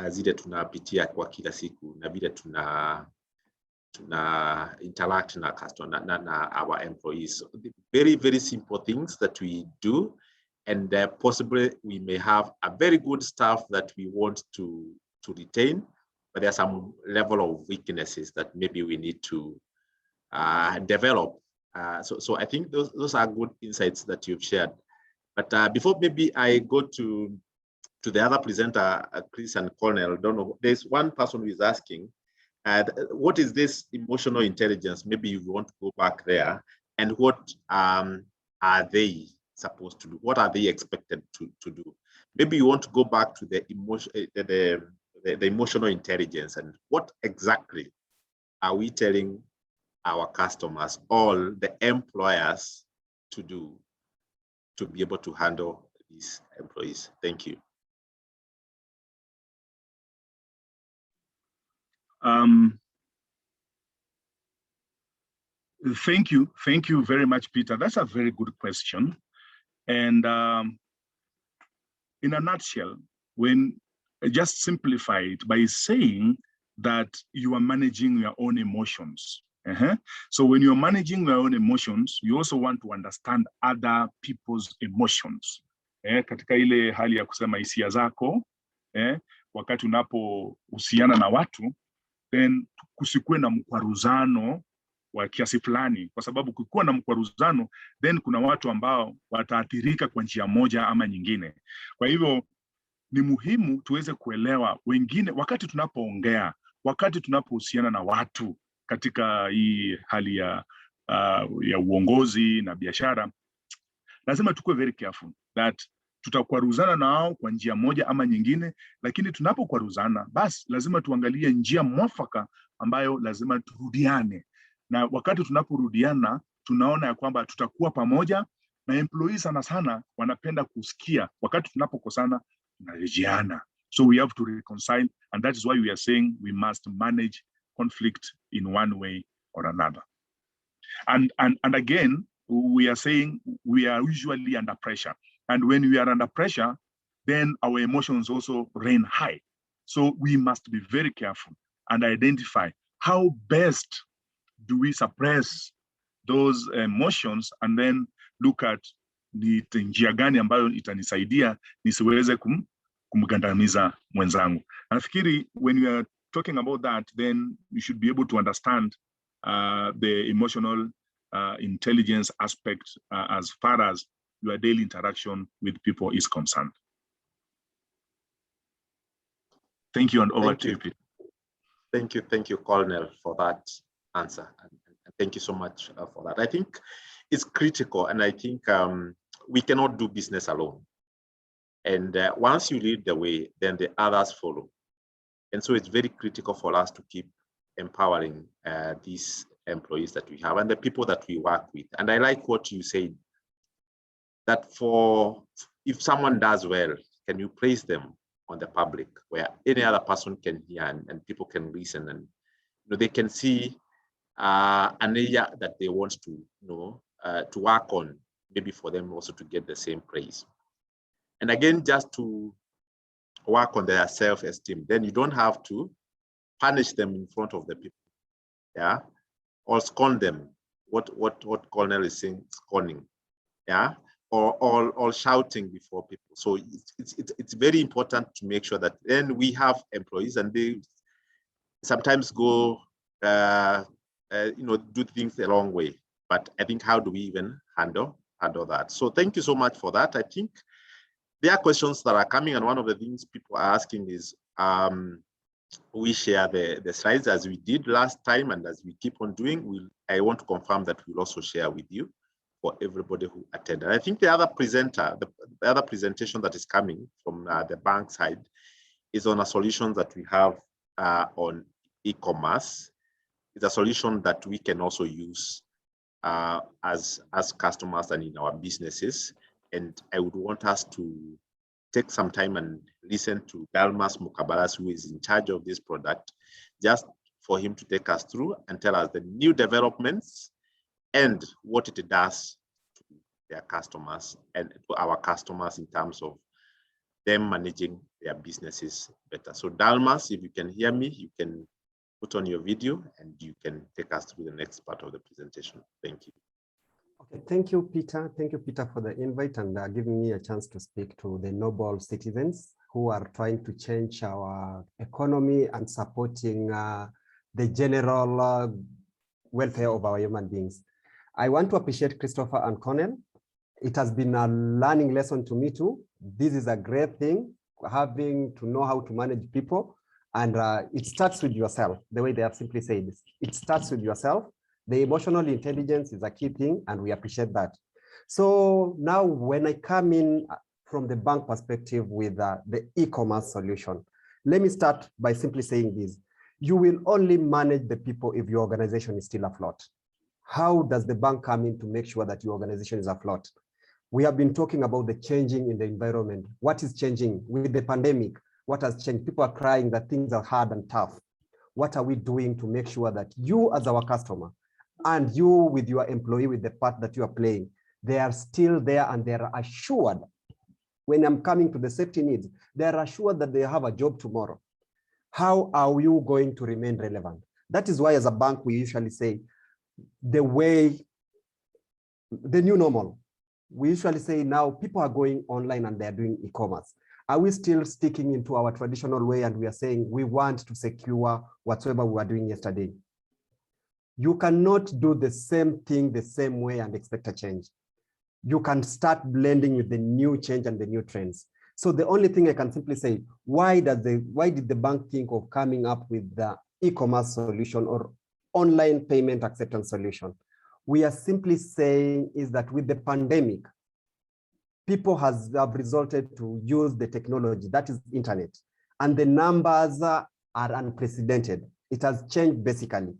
zile tunapitia kwa kila siku na vile tuna interact na customer na our employees. So very, very simple things that we do, and possibly we may have a very good staff that we want to retain, but there's some level of weaknesses that maybe we need to develop. So I think those are good insights that you've shared. But before maybe I go to the other presenter, Chris and Cornell, don't know, there's one person who is asking, what is this emotional intelligence? Maybe you want to go back there, and what are they supposed to do? What are they expected to do? Maybe you want to go back to the emotional intelligence, and what exactly are we telling our customers, all the employers, to do to be able to handle these employees? Thank you. Thank you very much, Peter. That's a very good question. And in a nutshell, when just simplify it by saying that you are managing your own emotions. So when you're managing your own emotions, you also want to understand other people's emotions. Katika ile hali ya kusema hisia zako, wakati unapohusiana na watu, then kusikue na mkwaruzano wa kiasi fulani, kwa sababu kukiwa na mkwaruzano, then kuna watu ambao wataathirika kwa njia moja ama nyingine. Kwa hivyo ni muhimu tuweze kuelewa wengine wakati tunapoongea, wakati tunapohusiana na watu katika hii hali ya uongozi na biashara. Lazima tukue very careful that tutakwaruzana nao kwa njia moja ama nyingine, lakini tunapokwaruzana basi lazima tuangalie njia mwafaka ambayo lazima turudiane. Na wakati tunaporudiana, tunaona ya kwamba tutakuwa pamoja, na employees sana wanapenda kusikia wakati tunapokosana tunarejeana. So we have to reconcile, and that is why we are saying we must manage conflict in one way or another. And again, we are saying we are usually under pressure. And when we are under pressure, then our emotions also reign high. So we must be very careful and identify how best do we suppress those emotions, and then look at ni njia gani ambayo itanisaidia nisiweze kumgandamiza mwenzangu. Nafikiri when we are talking about that, then you should be able to understand the emotional intelligence aspect as far as your daily interaction with people is concerned. Thank you, and over to you, Peter. Thank you, Colonel, for that answer. And thank you so much for that. I think it's critical, and I think we cannot do business alone. And once you lead the way, then the others follow. And so it's very critical for us to keep empowering these employees that we have and the people that we work with. And I like what you said, that if someone does well, can you place them on the public where any other person can hear and people can listen, and they can see an area that they want to to work on, maybe for them also to get the same praise. And again, just to work on their self-esteem. Then you don't have to punish them in front of the people, yeah, or scorn them. What Colonel is saying, scorning, yeah, or shouting before people. So it's very important to make sure that then we have employees and they sometimes go do things the wrong way. But I think, how do we even handle that? So thank you so much for that. I think there are questions that are coming, and one of the things people are asking is, we share the slides as we did last time, and as we keep on doing, I want to confirm that we'll also share with you for everybody who attended. I think the other presenter, the other presentation that is coming from the bank side is on a solution that we have on e-commerce. It's a solution that we can also use as customers and in our businesses. And I would want us to take some time and listen to Dalmas Mukabalas, who is in charge of this product, just for him to take us through and tell us the new developments and what it does to their customers and to our customers in terms of them managing their businesses better. So Dalmas, if you can hear me, you can put on your video and you can take us through the next part of the presentation. Thank you. Okay, thank you, Peter. Thank you, Peter, for the invite and giving me a chance to speak to the noble citizens who are trying to change our economy and supporting the general welfare of our human beings. I want to appreciate Christopher and Cornell. It has been a learning lesson to me too. This is a great thing, having to know how to manage people. And it starts with yourself, the way they have simply said this. It starts with yourself. The emotional intelligence is a key thing, and we appreciate that. So now when I come in from the bank perspective with the e-commerce solution, let me start by simply saying this. You will only manage the people if your organization is still afloat. How does the bank come in to make sure that your organization is afloat? We have been talking about the changing in the environment. What is changing with the pandemic? What has changed? People are crying that things are hard and tough. What are we doing to make sure that you as our customer and you with your employee, with the part that you are playing, they are still there and they are assured, when I'm coming to the safety needs, they are assured that they have a job tomorrow. How are you going to remain relevant? That is why as a bank, we usually say the new normal. We usually say now people are going online and they're doing e-commerce. Are we still sticking into our traditional way and we are saying we want to secure whatsoever we were doing yesterday? You cannot do the same thing the same way and expect a change. You can start blending with the new change and the new trends. So the only thing I can simply say, why did the bank think of coming up with the e-commerce solution or online payment acceptance solution? We are simply saying is that with the pandemic, people have resorted to use the technology, that is internet, and the numbers are unprecedented. It has changed basically.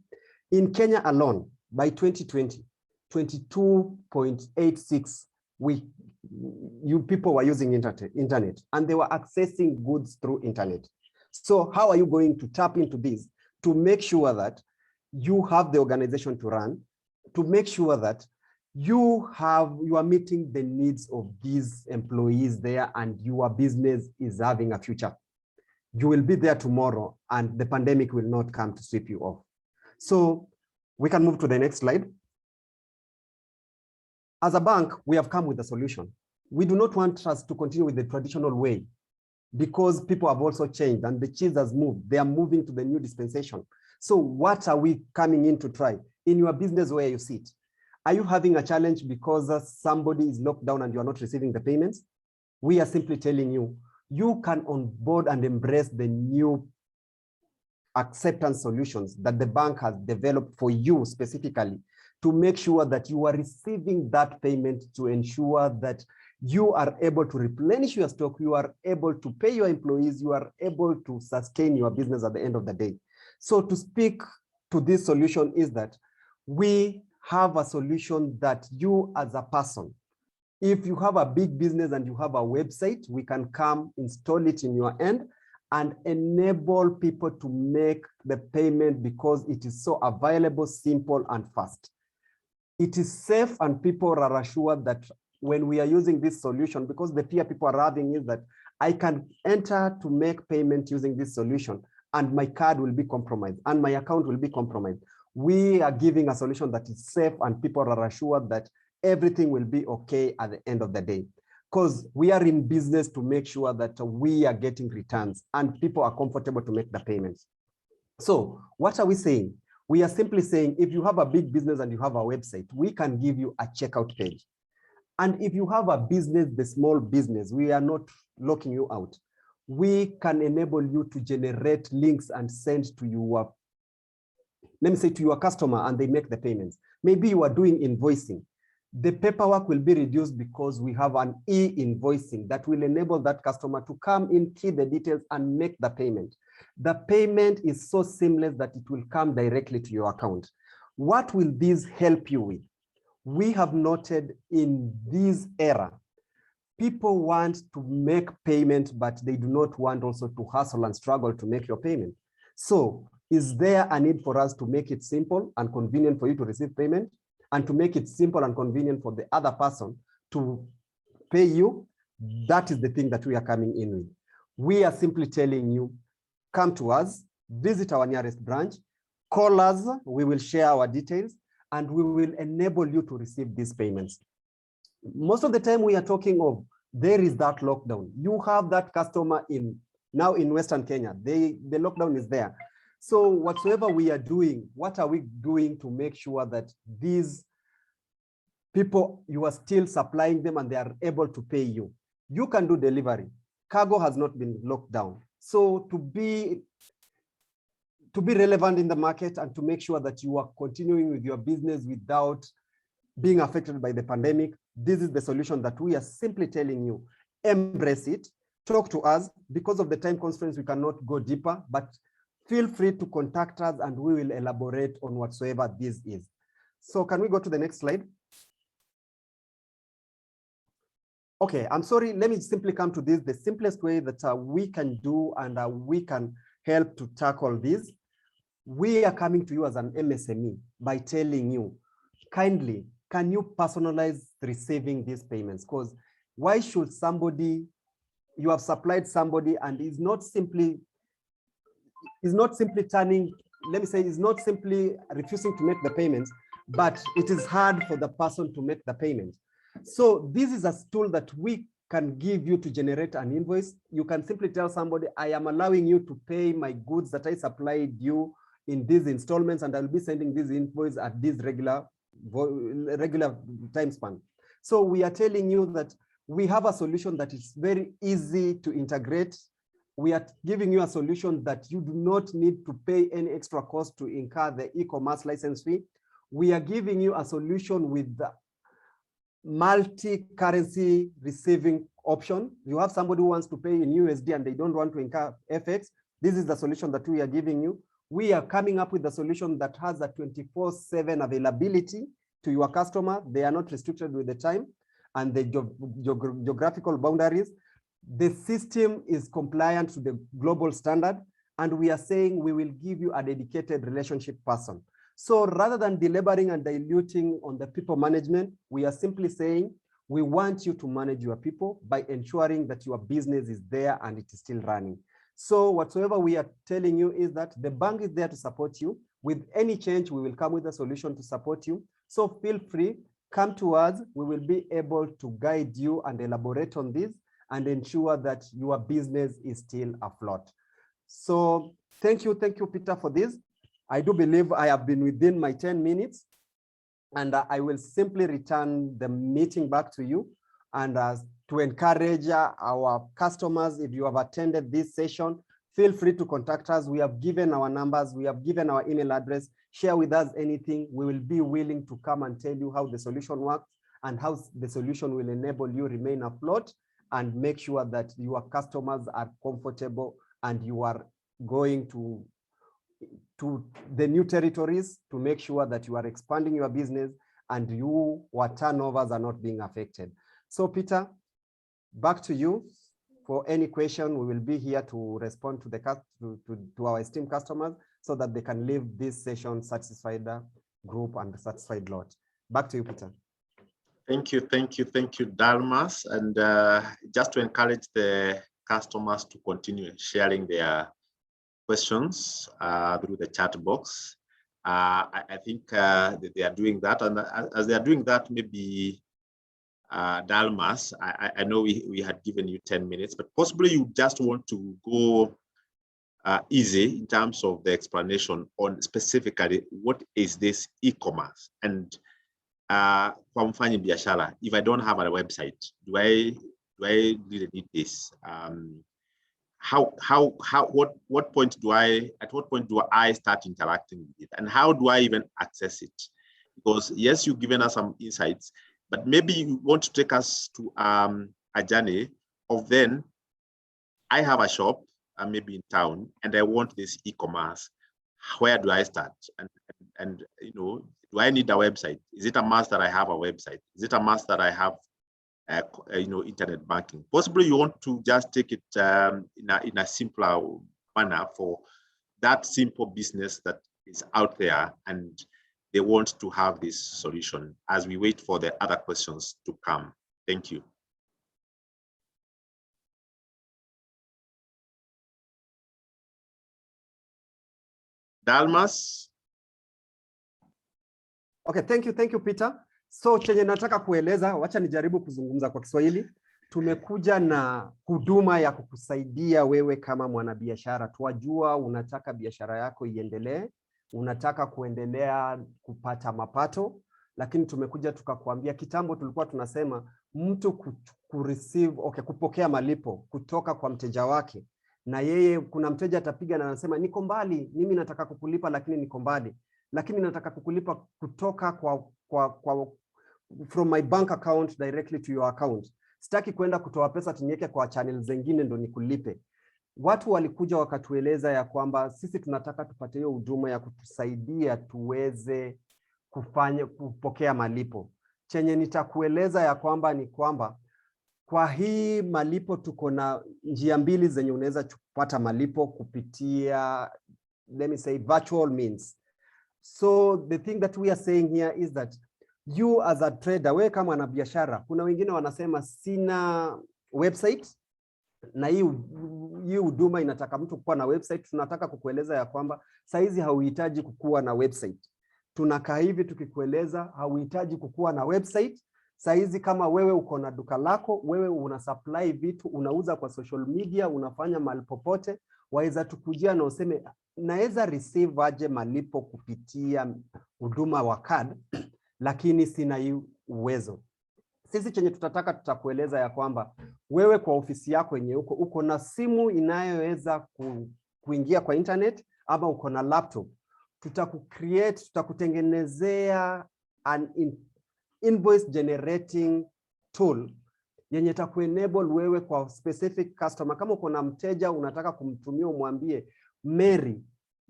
In Kenya alone, by 2020, 22.86 people were using internet, and they were accessing goods through internet. So how are you going to tap into this to make sure that you have the organization to run, to make sure that you are meeting the needs of these employees there and your business is having a future? You will be there tomorrow and the pandemic will not come to sweep you off. So we can move to the next slide. As a bank, we have come with a solution. We do not want us to continue with the traditional way because people have also changed and the cheese has moved. They are moving to the new dispensation. So what are we coming in to try? In your business where you sit, are you having a challenge because somebody is locked down and you are not receiving the payments? We are simply telling you, you can onboard and embrace the new acceptance solutions that the bank has developed for you specifically to make sure that you are receiving that payment, to ensure that you are able to replenish your stock, you are able to pay your employees, you are able to sustain your business at the end of the day. So to speak to this solution is that we have a solution that you as a person If you have a big business and you have a website, we can come install it in your end and enable people to make the payment because it is so available, simple, and fast. It is safe, and people are assured that when we are using this solution, because the fear people are having is that I can enter to make payment using this solution and my card will be compromised and my account will be compromised. We are giving a solution that is safe and people are assured that everything will be okay at the end of the day. Because we are in business to make sure that we are getting returns and people are comfortable to make the payments. So what are we saying? We are simply saying, if you have a big business and you have a website, we can give you a checkout page. And if you have a business, the small business, we are not locking you out. We can enable you to generate links and send to your, let me say, to your customer, and they make the payments. Maybe you are doing invoicing. The paperwork will be reduced because we have an e-invoicing that will enable that customer to come in, key the details, and make the payment. The payment is so seamless that it will come directly to your account. What will this help you with? We have noted in this era, people want to make payment, but they do not want also to hustle and struggle to make your payment. So is there a need for us to make it simple and convenient for you to receive payment, and to make it simple and convenient for the other person to pay you? That is the thing that we are coming in with. We are simply telling you, come to us, visit our nearest branch, call us, we will share our details, and we will enable you to receive these payments. Most of the time we are talking of, there is that lockdown. You have that customer now in Western Kenya, the lockdown is there. So whatsoever we are doing, what are we doing to make sure that these people, you are still supplying them and they are able to pay you? You can do delivery. Cargo has not been locked down. So to be relevant in the market and to make sure that you are continuing with your business without being affected by the pandemic, this is the solution that we are simply telling you. Embrace it, talk to us. Because of the time constraints, we cannot go deeper, but feel free to contact us and we will elaborate on whatsoever this is. So can we go to the next slide? Okay, I'm sorry, let me simply come to this. The simplest way that we can do and we can help to tackle this, we are coming to you as an MSME by telling you, kindly, can you personalize receiving these payments? Because why should somebody, you have supplied somebody and is not simply turning, let me say, is not simply refusing to make the payments, but it is hard for the person to make the payment. So this is a tool that we can give you to generate an invoice. You can simply tell somebody, I am allowing you to pay my goods that I supplied you in these installments, and I'll be sending this invoice at this regular time span. So we are telling you that we have a solution that is very easy to integrate. We are giving you a solution that you do not need to pay any extra cost to incur the e-commerce license fee. We are giving you a solution with the multi-currency receiving option. You have somebody who wants to pay in USD and they don't want to incur FX. This is the solution that we are giving you. We are coming up with a solution that has a 24/7 availability to your customer. They are not restricted with the time and the geographical boundaries. The system is compliant to the global standard, and we are saying we will give you a dedicated relationship person. So rather than belaboring and diluting on the people management, we are simply saying we want you to manage your people by ensuring that your business is there and it is still running. So whatsoever we are telling you is that the bank is there to support you. With any change, we will come with a solution to support you. So feel free, come to us. We will be able to guide you and elaborate on this and ensure that your business is still afloat. So thank you, Peter, for this. I do believe I have been within my 10 minutes, and I will simply return the meeting back to you. And to encourage our customers, if you have attended this session, feel free to contact us. We have given our numbers, we have given our email address. Share with us anything. We will be willing to come and tell you how the solution works and how the solution will enable you remain afloat and make sure that your customers are comfortable and you are going to the new territories to make sure that you are expanding your business and your turnovers are not being affected. So Peter, back to you. For any question, we will be here to respond to to our esteemed customers so that they can leave this session satisfied group and satisfied lot. Back to you, Peter. Thank you, Dalmas. And just to encourage the customers to continue sharing their questions through the chat box. I think they are doing that, and as they are doing that, maybe Dalmas, I know we had given you 10 minutes, but possibly you just want to go easy in terms of the explanation on specifically what is this e-commerce, and kwa mfanyi biashara, if I don't have a website, do I really need this? What point do I start interacting with it, and how do I even access it? Because yes, you've given us some insights, but maybe you want to take us to a journey of then I have a shop, maybe in town, and I want this e-commerce. Where do I start? And you know, do I need a website? Is it a must that I have a website? Is it a must that I have you know, internet banking? Possibly you want to just take it in a simpler manner for that simple business that is out there, and they want to have this solution as we wait for the other questions to come. Thank you. Dalmas. Okay, thank you, Peter. So chenye nataka kueleza, wacha nijaribu kuzungumza kwa Kiswahili. Tumekuja na huduma ya kukusaidia wewe kama mwanabiashara. Tuwajua unataka biashara yako iendelee, unataka kuendelea kupata mapato, lakini tumekuja tukakuambia, kitambo tulikuwa tunasema mtu kupokea malipo kutoka kwa mteja wake. Na yeye, kuna mteja atapiga na anasema niko mbali, mimi nataka kukulipa lakini niko mbali. Lakini nataka kukulipa kutoka from my bank account directly to your account. Sitaki kwenda kutoa pesa tuniweke kwa channel zingine ndo nikulipe. Watu walikuja wakatueleza ya kwamba sisi tunataka tupate hiyo huduma ya kutusaidia tuweze kupokea malipo. Chenye nitakueleza ya kwamba ni kwamba kwa hii malipo tuko na njia mbili zenye unaweza kupata malipo kupitia, let me say, virtual means. So the thing that we are saying here is that you as a trader, wewe kama mwanabiashara, kuna wengine wanasema sina website, na hii huduma inataka mtu kuwa na website. Tunataka kukueleza ya kwamba saizi hauhitaji kukuwa na website. Tunakaa hivi tukikueleza hauhitaji kukuwa na website. Saizi kama wewe uko na duka lako, wewe una supply vitu, unauza kwa social media, unafanya mahali popote, waweza tukujia na useme naweza receive aje malipo kupitia huduma wa card, lakini sina uwezo. Sisi chenye tutakueleza ya kwamba wewe kwa ofisi yako yenye uko na simu inayoweza kuingia kwa internet, ama uko na laptop, tutakutengenezea an invoice generating tool yenye takuenable wewe kwa specific customer. Kama uko na mteja unataka kumtumia, umwambie Mary,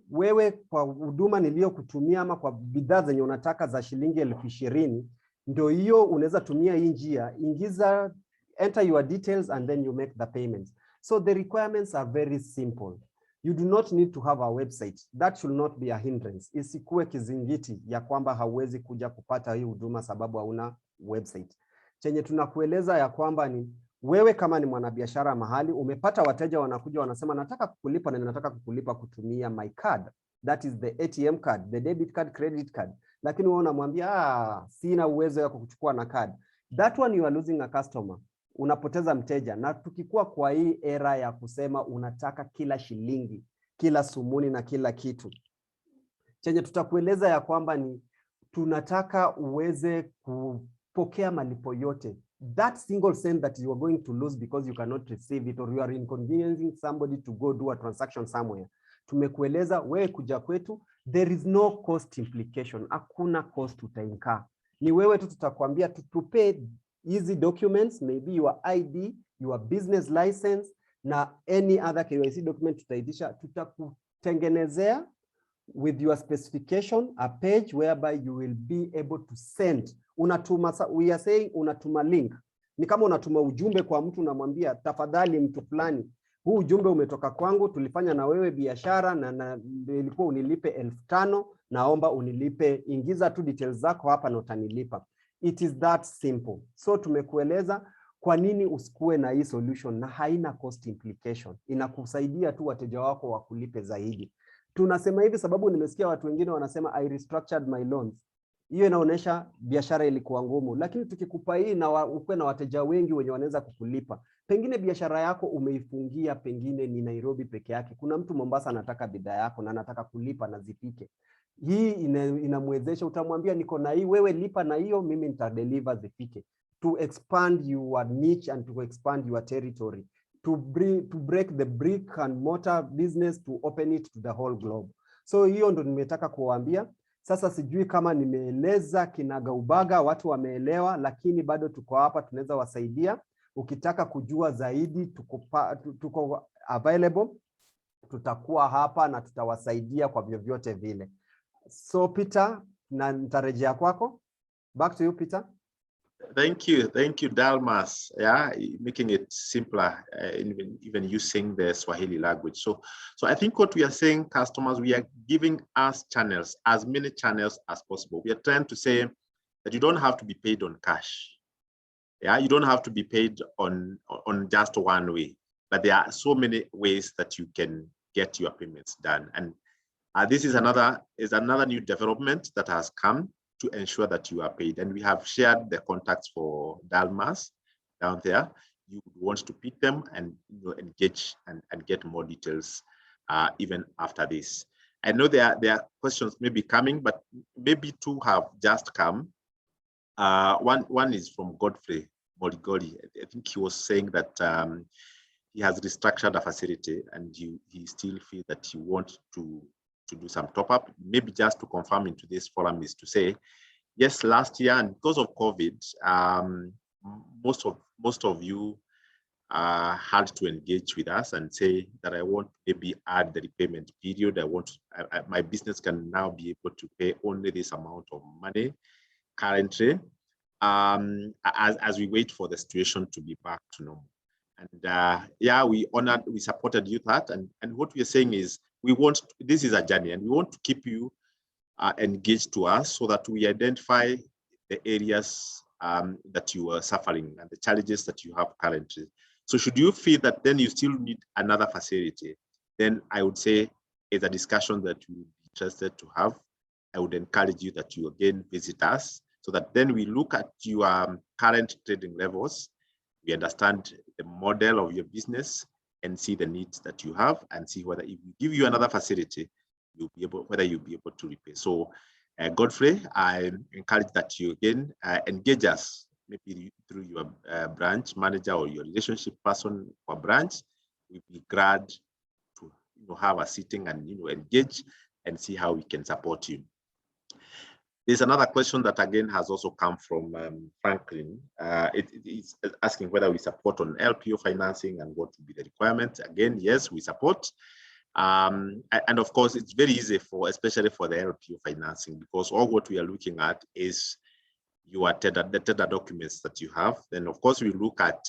wewe kwa huduma niliyokutumia ama kwa bidhaa zenye unataka za shilingi 20,000, ndio hiyo unaweza tumia hii njia, ingiza, enter your details and then you make the payments. So the requirements are very simple. You do not need to have a website. That should not be a hindrance. Isikuwe kizingiti ya kwamba hauwezi kuja kupata hii huduma sababu hauna website. Chenye tunakueleza ya kwamba ni wewe kama ni mwanabiashara mahali, umepata wateja wanakuja wanasema nataka kukulipa na nataka kukulipa kutumia my card. That is the ATM card, the debit card, credit card. Lakini wewe unamwambia sina uwezo ya kukuchukua na card. That one you are losing a customer. Unapoteza mteja. Na tukikuwa kwa hii era ya kusema unataka kila shilingi, kila sumuni na kila kitu, chenye tutakueleza ya kwamba ni tunataka uweze kupokea malipo yote. That single cent that you are going to lose because you cannot receive it, or you are inconveniencing somebody to go do a transaction somewhere. Tumekueleza wewe kuja kwetu, there is no cost implication. Hakuna cost utainka. Ni wewe tu tutakwambia tutupe easy documents, maybe your ID, your business license, na any other KYC document tutaitisha, tutakutengenezea with your specification a page whereby you will be able to send. Unatuma, we are saying unatuma link. Ni kama unatuma ujumbe kwa mtu, unamwambia tafadhali mtu fulani, huu ujumbe umetoka kwangu, tulifanya na wewe biashara na ilikuwa unilipe 5,000, naomba unilipe, ingiza tu details zako hapa na utanilipa. It is that simple. So tumekueleza kwa nini usikue na hii solution, na haina cost implication. Inakusaidia tu wateja wako wakulipe zaidi. Tunasema hivi sababu nimesikia watu wengine wanasema I restructured my loans. Hiyo inaonyesha biashara ilikuwa ngumu, lakini tukikupa hii na ukue na wateja wengi wenye wanaweza kukulipa. Pengine biashara yako umeifungia, pengine ni Nairobi peke yake. Kuna mtu Mombasa anataka bidhaa yako na anataka kulipa na zipike. Hii inamwezesha, utamwambia niko na hii, wewe lipa na hiyo, mimi nitadeliver zipike. To expand your niche and to expand your territory. To break the brick and mortar business, to open it to the whole globe. So hiyo ndo nimetaka kuwaambia. Sasa sijui kama nimeeleza kinagaubaga, watu wameelewa, lakini bado tuko hapa, tunaweza wasaidia. Ukitaka kujua zaidi, tuko available, tutakuwa hapa na tutawasaidia kwa vyovyote vile. So Peter, na nitarejea kwako. Back to you, Peter. Thank you, Dalmas. Yeah, making it simpler, even using the Swahili language. So I think what we are saying, customers, we are giving us channels, as many channels as possible. We are trying to say that you don't have to be paid on cash. Yeah, you don't have to be paid on just one way, but there are so many ways that you can get your payments done. And this is another new development that has come to ensure that you are paid. And we have shared the contacts for Dalmas down there. You want to pick them and engage and get more details even after this. I know there are questions maybe coming, but maybe two have just come. One is from Godfrey Moligoli. I think he was saying that he has restructured a facility and he still feels that he wants to do some top up. Maybe just to confirm into this forum is to say, yes, last year, and because of COVID, most of you had to engage with us and say that I want to maybe add the repayment period. My business can now be able to pay only this amount of money currently, as we wait for the situation to be back to normal. And yeah, we supported you that, and what we are saying is this is a journey, and we want to keep you engaged to us so that we identify the areas that you are suffering and the challenges that you have currently. So should you feel that then you still need another facility, then I would say it's a discussion that you would be interested to have. I would encourage you that you again visit us so that then we look at your current trading levels, we understand the model of your business and see the needs that you have and see whether if we give you another facility, whether you'll be able to repay. So Godfrey, I encourage that you again engage us, maybe through your branch manager or your relationship person for branch. We'd be glad to have a sitting and engage and see how we can support you. There's another question that again has also come from Franklin. It's asking whether we support on LPO financing and what would be the requirements. Again, yes, we support. And of course, it's very easy especially for the LPO financing, because all what we are looking at is the tender documents that you have. Then of course we look at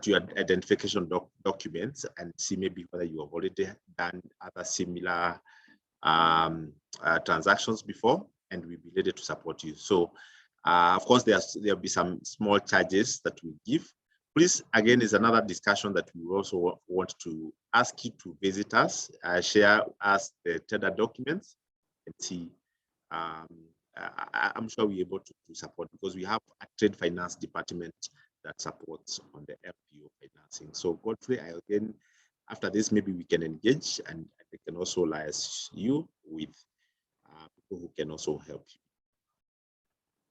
your identification documents and see maybe whether you have already done other similar transactions before, and we'll be ready to support you. So of course there'll be some small charges that we give. Please, again, is another discussion that we also want to ask you to visit us, share us the tender documents, and see. I'm sure we're able to support, because we have a trade finance department that supports on the FPO financing. So Godfrey, again, after this, maybe we can engage and they can also liaise you with people who can also help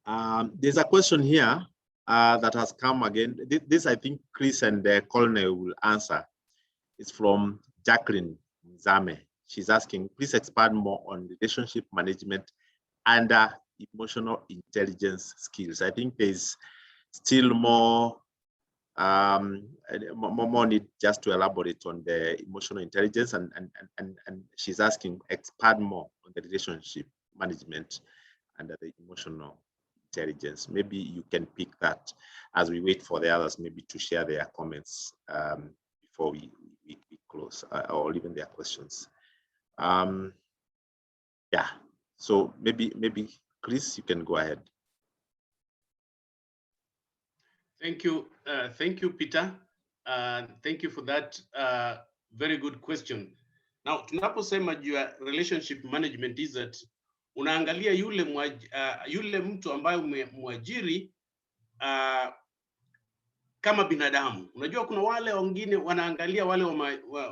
you. There's a question here that has come again. This I think Chris and Colonel will answer. It's from Jacqueline Zame. She's asking, please expand more on relationship management and emotional intelligence skills. I think there's still more need just to elaborate on the emotional intelligence, and she's asking expand more on the relationship management and the emotional intelligence. Maybe you can pick that as we wait for the others maybe to share their comments before we close, or even their questions. Yeah, so maybe Chris, you can go ahead. Thank you, Peter. Thank you for that very good question. Now, tunaposema juu ya relationship management is that unaangalia yule mtu ambaye umemwajiri kama binadamu. Unajua kuna wale wengine wanaangalia wale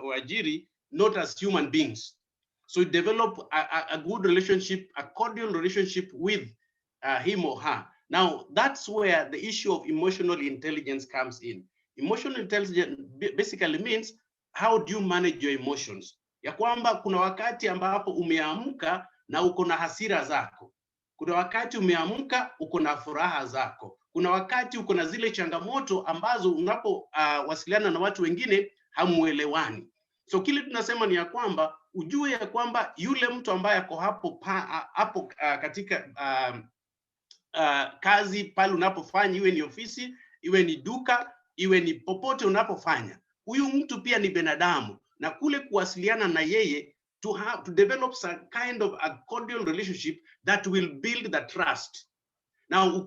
waajiri not as human beings. So develop a good relationship, a cordial relationship with him or her. Now, that's where the issue of emotional intelligence comes in. Emotional intelligence basically means how do you manage your emotions? Ya kwamba kuna wakati ambapo umeamka na uko na hasira zako. Kuna wakati umeamka uko na furaha zako. Kuna wakati uko na zile changamoto ambazo unapo wasiliana na watu wengine hamuelewani. So kile tunasema ni ya kwamba ujue ya kwamba yule mtu ambaye ako hapo katika kazi pale unapofanya, iwe ni ofisi, iwe ni duka, iwe ni popote unapofanya, huyu mtu pia ni binadamu, na kule kuwasiliana na yeye to develop some kind of a cordial relationship that will build the trust. Now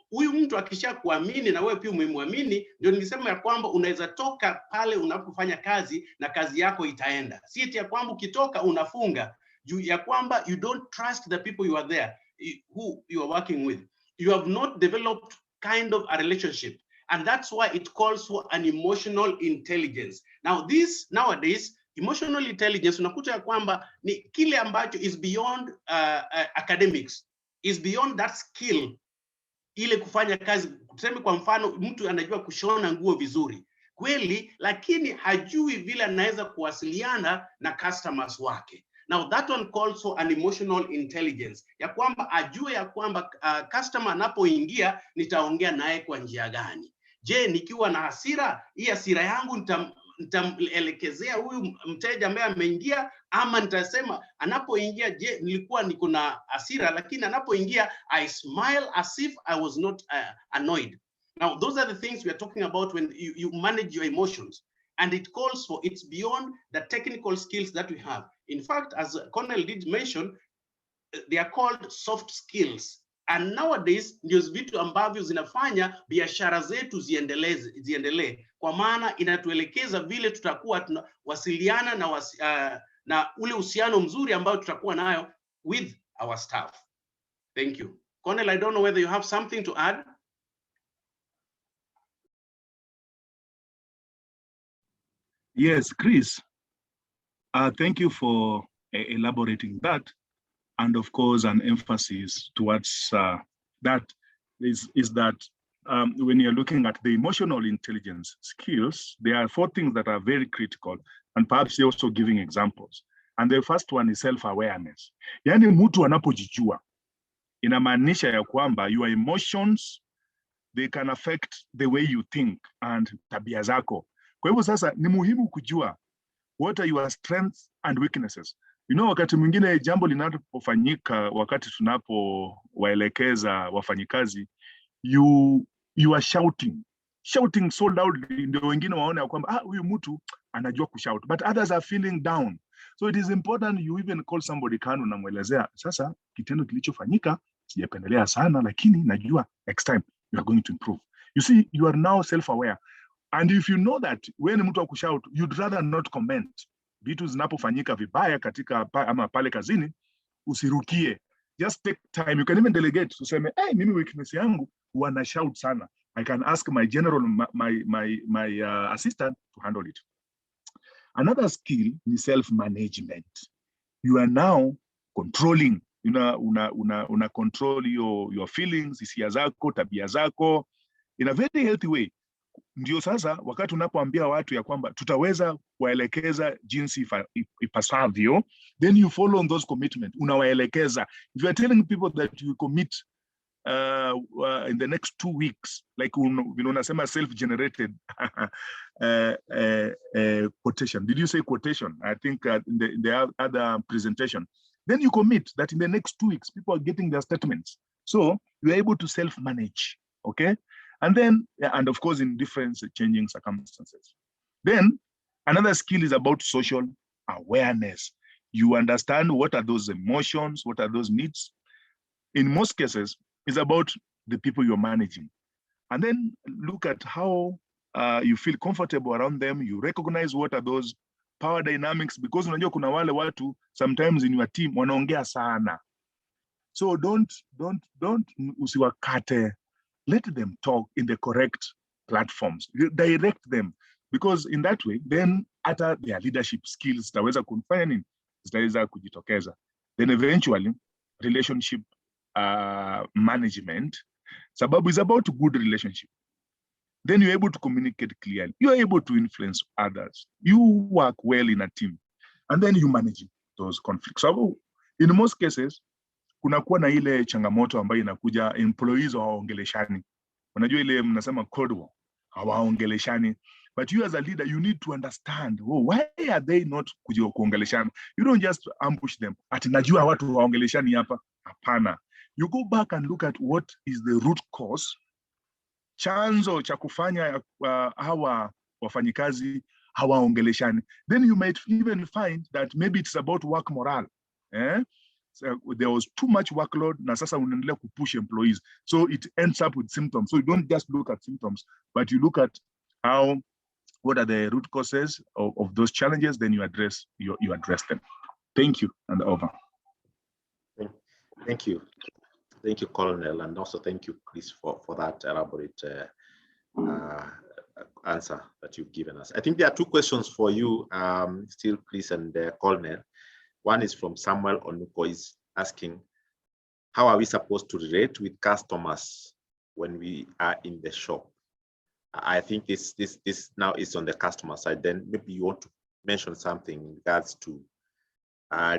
huyu mtu akisha kuamini na wewe pia umemwamini, ndio nilisema ya kwamba unaweza toka pale unapofanya kazi na kazi yako itaenda. Si eti ya kwamba ukitoka unafunga juu ya kwamba you don't trust the people you are there, who you are working with. You have not developed kind of a relationship, and that's why it calls for an emotional intelligence. Now nowadays emotional intelligence unakuta ya kwamba ni kile ambacho is beyond academics, is beyond that skill ile kufanya kazi. Tuseme kwa mfano mtu anajua kushona nguo vizuri kweli, lakini hajui vile anaweza kuwasiliana na customers wake. Now that one calls for an emotional intelligence, ya kwamba ajue ya kwamba customer anapoingia nitaongea naye kwa njia gani. Je, nikiwa na hasira, hii hasira yangu nitamelekezea huyu mteja ambaye ameingia, ama nitasema anapoingia, je, nilikuwa niko na hasira lakini anapoingia I smile as if I was not annoyed. Now those are the things we are talking about when you manage your emotions, and it calls for, it's beyond the technical skills that we have. In fact, as Cornel did mention, they are called soft skills. And nowadays ndio vitu ambavyo zinafanya biashara zetu ziendelee, kwa maana inatuelekeza vile tutakuwa tunawasiliana na ule uhusiano mzuri ambao tutakuwa nayo with our staff. Thank you. Cornel, I don't know whether you have something to add. Yes, Chris, thank you for elaborating that. And of course, an emphasis towards that is that when you're looking at the emotional intelligence skills, there are 4 things that are very critical, and perhaps you're also giving examples. And the first one is self-awareness. Yani mtu anapojijua, inamaanisha ya kwamba your emotions, they can affect the way you think and tabia zako. Kwa hivyo sasa ni muhimu kujua what are your strengths and weaknesses. You know, wakati mwingine jambo linapofanyika, wakati tunapowaelekeza wafanyikazi, you are shouting so loudly, ndio wengine waone kwamba huyu mtu anajua kushout, but others are feeling down. So it is important you even call somebody kando na mwelezea, sasa kitendo kilichofanyika sijapendelea sana, lakini najua next time you are going to improve. You see, you are now self-aware, and if you know that when mtu akushout, you'd rather not comment. Vitu zinapofanyika vibaya katika ama pale kazini, usirukie. Just take time. You can even delegate. Useme, mimi weakness yangu wana shout sana. I can ask my general, my assistant to handle it. Another skill is self-management. You are now controlling. Una control your feelings, hisia zako, tabia zako in a very healthy way. Ndio sasa wakati unapoambia watu ya kwamba tutaweza kuwaelekeza jinsi ipasavyo, then you follow on those commitments, unawaelekeza. If you are telling people that you commit in the next 2 weeks, like unasema self-generated quotation. Did you say quotation? I think in the other presentation. Then you commit that in the next 2 weeks, people are getting their statements. So you're able to self-manage, okay? And then, and of course, in different changing circumstances. Then another skill is about social awareness. You understand what are those emotions, what are those needs. In most cases, it's about the people you're managing. And then look at how you feel comfortable around them. You recognize what are those power dynamics, because unajua kuna wale watu sometimes in your team wanaongea sana. So don't usiwakate. Let them talk in the correct platforms. Direct them, because in that way, then hata their leadership skills zitaweza kufanya nini? Zitaweza kujitokeza. Then eventually, relationship management, sababu is about good relationship. Then you're able to communicate clearly. You're able to influence others. You work well in a team. And then you manage those conflicts. So in most cases, kunakuwa na ile changamoto ambayo inakuja employees hawaongeleshani. Unajua ile mnasema cold war, hawaongeleshani. But you as a leader, you need to understand, oh, why are they not kuongeleshana? You don't just ambush them. Ati najua watu hawaongeleshani hapa. Hapana. You go back and look at what is the root cause, chanzo cha kufanya hawa wafanyikazi hawaongeleshani. Then you might even find that maybe it's about work morale. So there was too much workload, na sasa unaendelea kupush employees. So it ends up with symptoms. So you don't just look at symptoms, but you look at what are the root causes of those challenges, then you address them. Thank you, and over. Thank you. Thank you, Colonel, and also thank you, Chris, for that elaborate answer that you've given us. I think there are two questions for you, still, Chris and Colonel. One is from Samuel Onuko, is asking, how are we supposed to relate with customers when we are in the shop? I think this now is on the customer side. Then maybe you want to mention something in regards to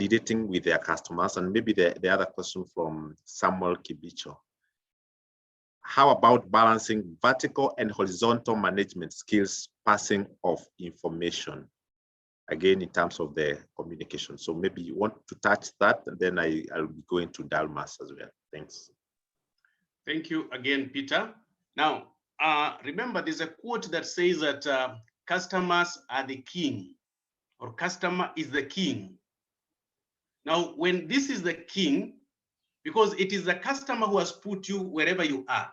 relating with their customers. And maybe the other question from Samuel Kibicho. How about balancing vertical and horizontal management skills, passing of information? Again, in terms of the communication. So maybe you want to touch that, and then I'll be going to Dalmas as well. Thanks. Thank you again, Peter. Now, remember, there's a quote that says that customers are the king, or customer is the king. Now, when this is the king, because it is the customer who has put you wherever you are.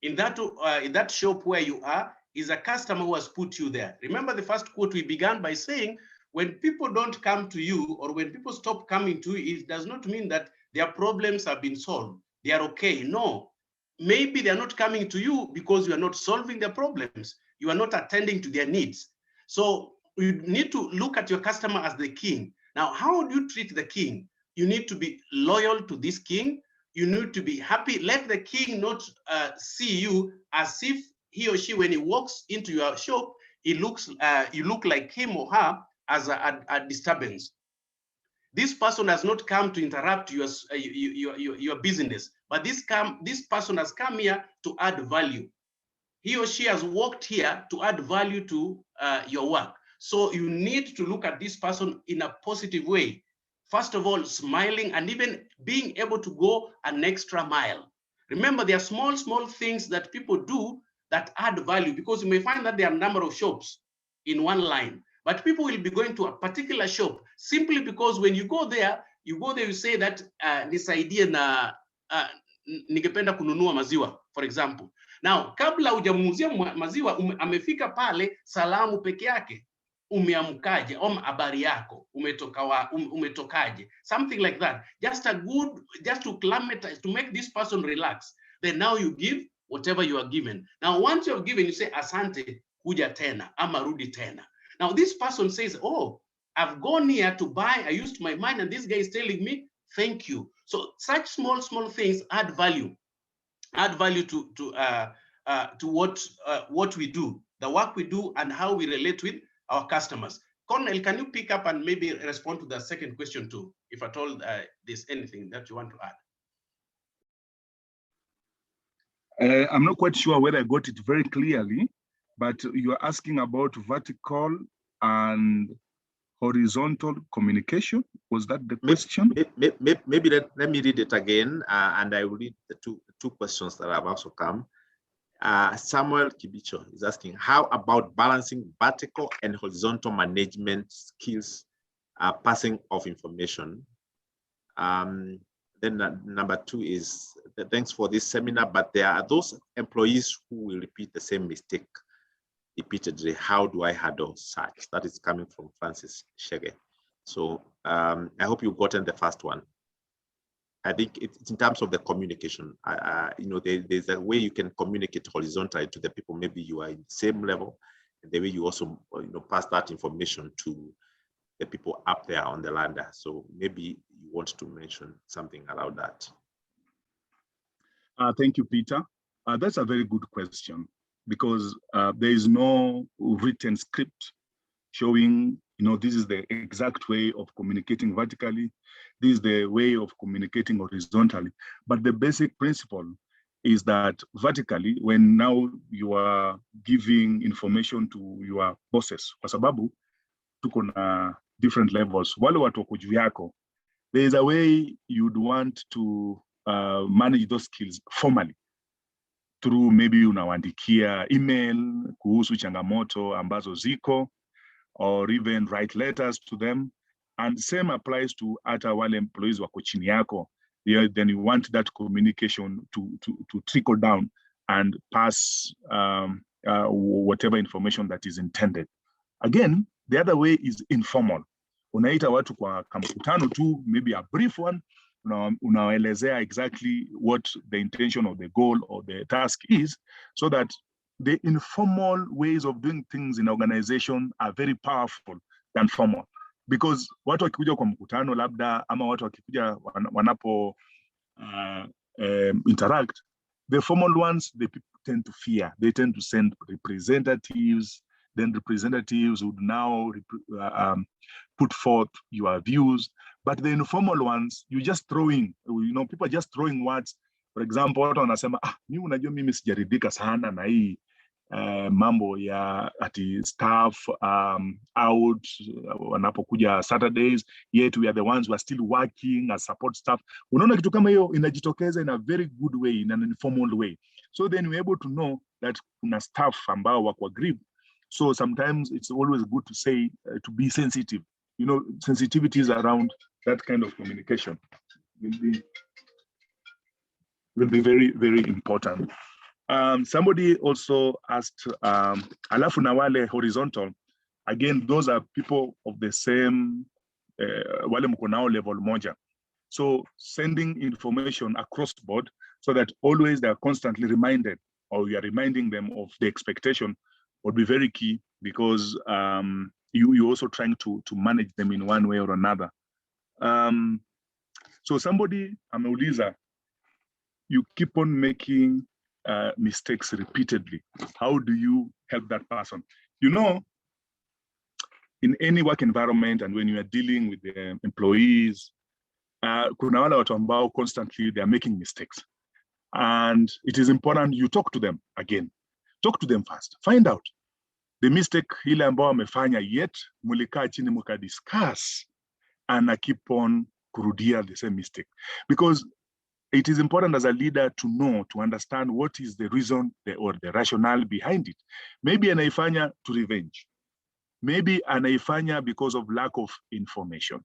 In that shop where you are, is a customer who has put you there. Remember the first quote we began by saying, when people don't come to you, or when people stop coming to you, it does not mean that their problems have been solved. They are okay. No, maybe they're not coming to you because you are not solving their problems. You are not attending to their needs. So you need to look at your customer as the king. Now, how do you treat the king? You need to be loyal to this king. You need to be happy. Let the king not see you as if he or she, when he walks into your shop, you look like him or her as a disturbance. This person has not come to interrupt your business, but this person has come here to add value. He or she has walked here to add value to your work. So you need to look at this person in a positive way. First of all, smiling and even being able to go an extra mile. Remember, there are small things that people do that add value, because you may find that there are a number of shops in one line, but people will be going to a particular shop simply because when you go there, you say that nisaidie na ningependa kununua maziwa, for example. Now, kabla hujamuuzia maziwa, amefika pale, salamu peke yake. Umeamkaje, om habari yako, umetokaje, something like that. Just to climatize, to make this person relax. Then now you give whatever you are given. Now, once you have given, you say, asante, kuja tena, ama rudi tena. Now, this person says, oh, I've gone here to buy, I used my mind, and this guy is telling me, thank you. So such small things add value to what we do, the work we do, and how we relate with our customers. Cornel, can you pick up and maybe respond to the second question too, if at all there's anything that you want to add? I'm not quite sure whether I got it very clearly, but you're asking about vertical and horizontal communication. Was that the question? Maybe let me read it again, and I will read the two questions that have also come. Samuel Kibicho is asking, how about balancing vertical and horizontal management skills, passing of information? Then number 2 is, thanks for this seminar, but there are those employees who will repeat the same mistake repeatedly. How do I handle such? That is coming from Francis Shege. So I hope you've gotten the first one. I think it's in terms of the communication. There's a way you can communicate horizontally to the people. Maybe you are in the same level, and the way you also pass that information to the people up there on the ladder. So maybe you want to mention something around that. Thank you, Peter. That's a very good question, because there is no written script showing, this is the exact way of communicating vertically. This is the way of communicating horizontally. But the basic principle is that vertically, when now you are giving information to your bosses, kwa sababu tuko na different levels, wale watu wako juu yako, there is a way you'd want to manage those skills formally, through maybe unawaandikia email kuhusu changamoto ambazo ziko, or even write letters to them. And same applies to hata wale employees wako chini yako. Then you want that communication to trickle down and pass whatever information that is intended. Again, the other way is informal. Unaita watu kwa mkutano tu, maybe a brief one, unaelezea exactly what the intention or the goal or the task is, so that the informal ways of doing things in organization are very powerful than formal. Because watu wakikuja kwa mkutano labda, ama watu wakikuja wanapo interact, the formal ones, the people tend to fear. They tend to send representatives, then representatives would now put forth your views. But the informal ones, you just throwing, people are just throwing words. For example, watu wanasema, mimi unajua mimi sijaridhika sana na hii mambo ya ati staff out wanapokuja Saturdays, yet we are the ones who are still working as support staff. Unaona kitu kama hiyo inajitokeza in a very good way, in an informal way. So then we're able to know that kuna staff ambao wako grip. So sometimes it's always good to say, to be sensitive. Sensitivities around that kind of communication will be very, very important. Somebody also asked, alafu na wale horizontal, again, those are people of the same, wale mko nao level moja. So sending information across board so that always they are constantly reminded, or you are reminding them of the expectation, would be very key, because you're also trying to manage them in one way or another. So somebody ameuliza, you keep on making mistakes repeatedly. How do you help that person? In any work environment, and when you are dealing with the employees, kuna wale watu ambao constantly they are making mistakes. And it is important you talk to them again. Talk to them first. Find out the mistake ile ambao amefanya, yet mulikaa chini muka discuss, and keep on kurudia the same mistake. Because it is important as a leader to know, to understand what is the reason or the rationale behind it. Maybe anaifanya to revenge. Maybe anaifanya because of lack of information.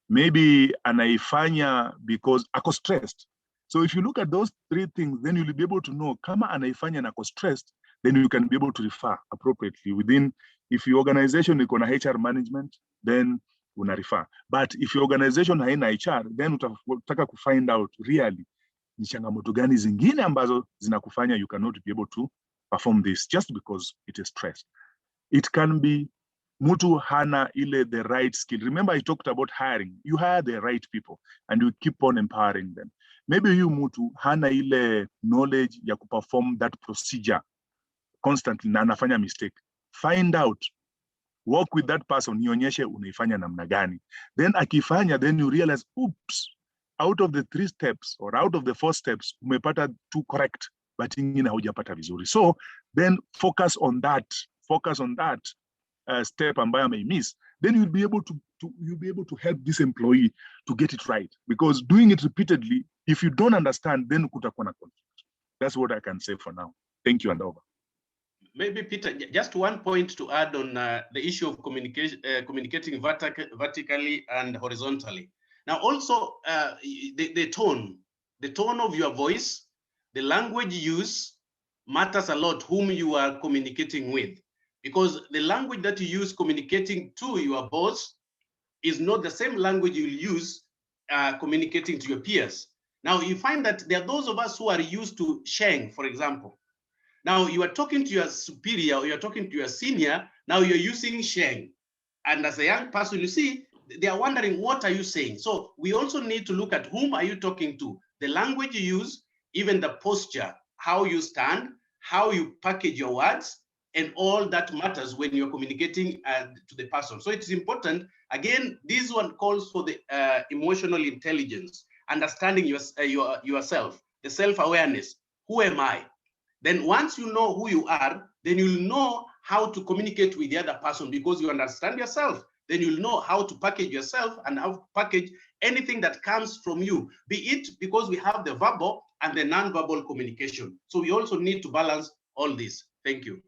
Maybe anaifanya because ako stressed. So if you look at those three things, then you'll be able to know, kama anaifanya na ako stressed, then you can be able to refer appropriately within. If your organization iko na HR management, then una refer. But if your organization haina HR, then utataka ku find out really ni changamoto gani zingine ambazo zinakufanya you cannot be able to perform this just because it is stress. It can be mutu hana ile the right skill. Remember I talked about hiring. You hire the right people and you keep on empowering them. Maybe you mutu hana ile knowledge ya kuperform that procedure constantly na anafanya mistake. Find out, work with that person, nionyeshe unaifanya namna gani. Then akifanya, then you realize, oops, out of the 3 steps or out of the 4 steps, umepata 2 correct, but ingine haujapata vizuri. So then focus on that step ambayo may miss, then you'll be able to help this employee to get it right. Because doing it repeatedly, if you don't understand, then kutakuwa na conflict. That's what I can say for now. Thank you, and over. Maybe Peter, just one point to add on the issue of communicating vertically and horizontally. Now, also the tone of your voice, the language you use matters a lot whom you are communicating with, because the language that you use communicating to your boss is not the same language you'll use communicating to your peers. Now, you find that there are those of us who are used to sharing, for example. Now, you are talking to your superior or you're talking to your senior, now you're using sharing. And as a young person, you see, they are wondering, what are you saying? So we also need to look at whom are you talking to, the language you use, even the posture, how you stand, how you package your words, and all that matters when you're communicating to the person. So it's important. Again, this one calls for the emotional intelligence, understanding yourself, the self-awareness. Who am I? Then once you know who you are, then you'll know how to communicate with the other person, because you understand yourself. Then you'll know how to package yourself and how to package anything that comes from you, be it because we have the verbal and the non-verbal communication. So we also need to balance all this. Thank you.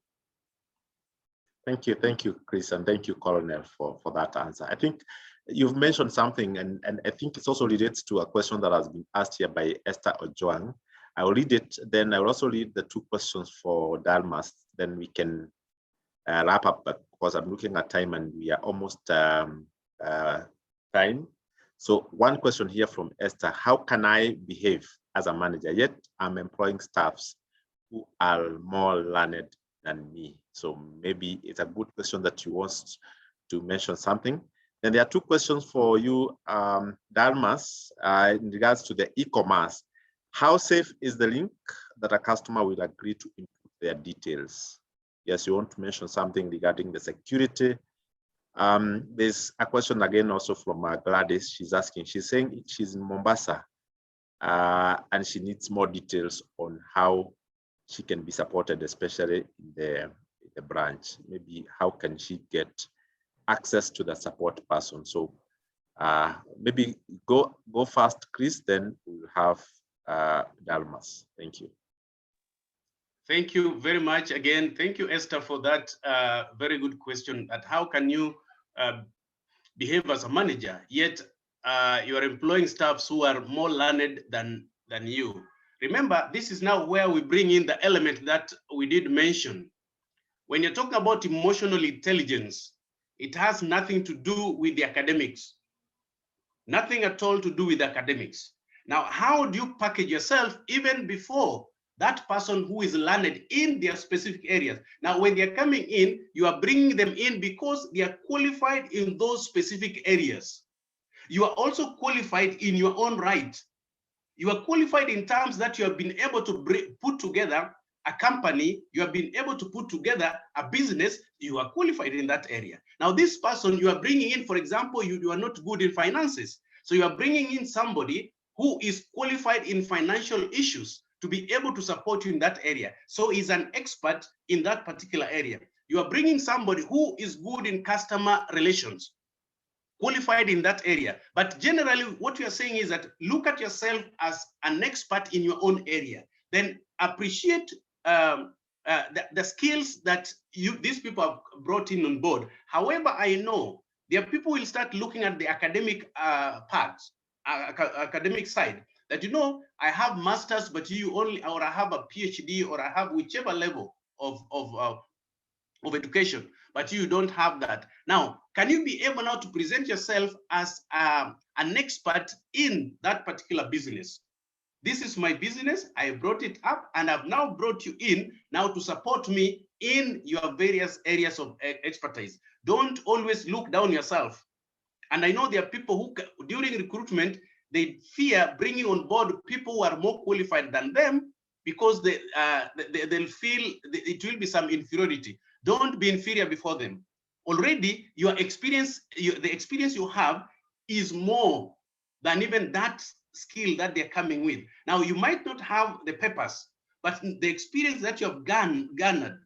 Thank you, Chris, and thank you, Colonel, for that answer. I think you've mentioned something, and I think it's also related to a question that has been asked here by Esther Ojuang. I will read it, then I will also read the two questions for Dalmas, then we can wrap up, because I'm looking at time and we are almost time. So one question here from Esther: how can I behave as a manager, yet I'm employing staffs who are more learned than me? So maybe it's a good question that you want to mention something. Then there are two questions for you, Dalmas, in regards to the e-commerce. How safe is the link that a customer will agree to input their details? Yes, you want to mention something regarding the security. There's a question again also from Gladys. She's asking, she's saying she's in Mombasa and she needs more details on how she can be supported, especially in the branch. Maybe how can she get access to the support person? So maybe go first, Chris, then we'll have Dalmas. Thank you. Thank you very much again. Thank you, Esther, for that very good question. That how can you behave as a manager, yet you are employing staffs who are more learned than you? Remember, this is now where we bring in the element that we did mention. When you're talking about emotional intelligence, it has nothing to do with the academics. Nothing at all to do with academics. Now, how do you package yourself even before that person who is learned in their specific areas? Now, when they're coming in, you are bringing them in because they are qualified in those specific areas. You are also qualified in your own right. You are qualified in terms that you have been able to put together a company, you have been able to put together a business, you are qualified in that area. Now, this person you are bringing in, for example, you are not good in finances. So you are bringing in somebody who is qualified in financial issues to be able to support you in that area. So he's an expert in that particular area. You are bringing somebody who is good in customer relations, qualified in that area. But generally, what you are saying is that look at yourself as an expert in your own area. Then appreciate the skills that these people have brought in on board. However, I know there are people who will start looking at the academic academic side. That, you know, I have masters, but you only, or I have a PhD, or I have whichever level of education, but you don't have that. Now, can you be able now to present yourself as an expert in that particular business? This is my business. I brought it up, and I've now brought you in now to support me in your various areas of expertise. Don't always look down yourself. And I know there are people who, during recruitment, they fear bringing on board people who are more qualified than them because they'll feel it will be some inferiority. Don't be inferior before them. Already, your experience, the experience you have is more than even that skill that they're coming with. Now, you might not have the papers, but the experience that you have garnered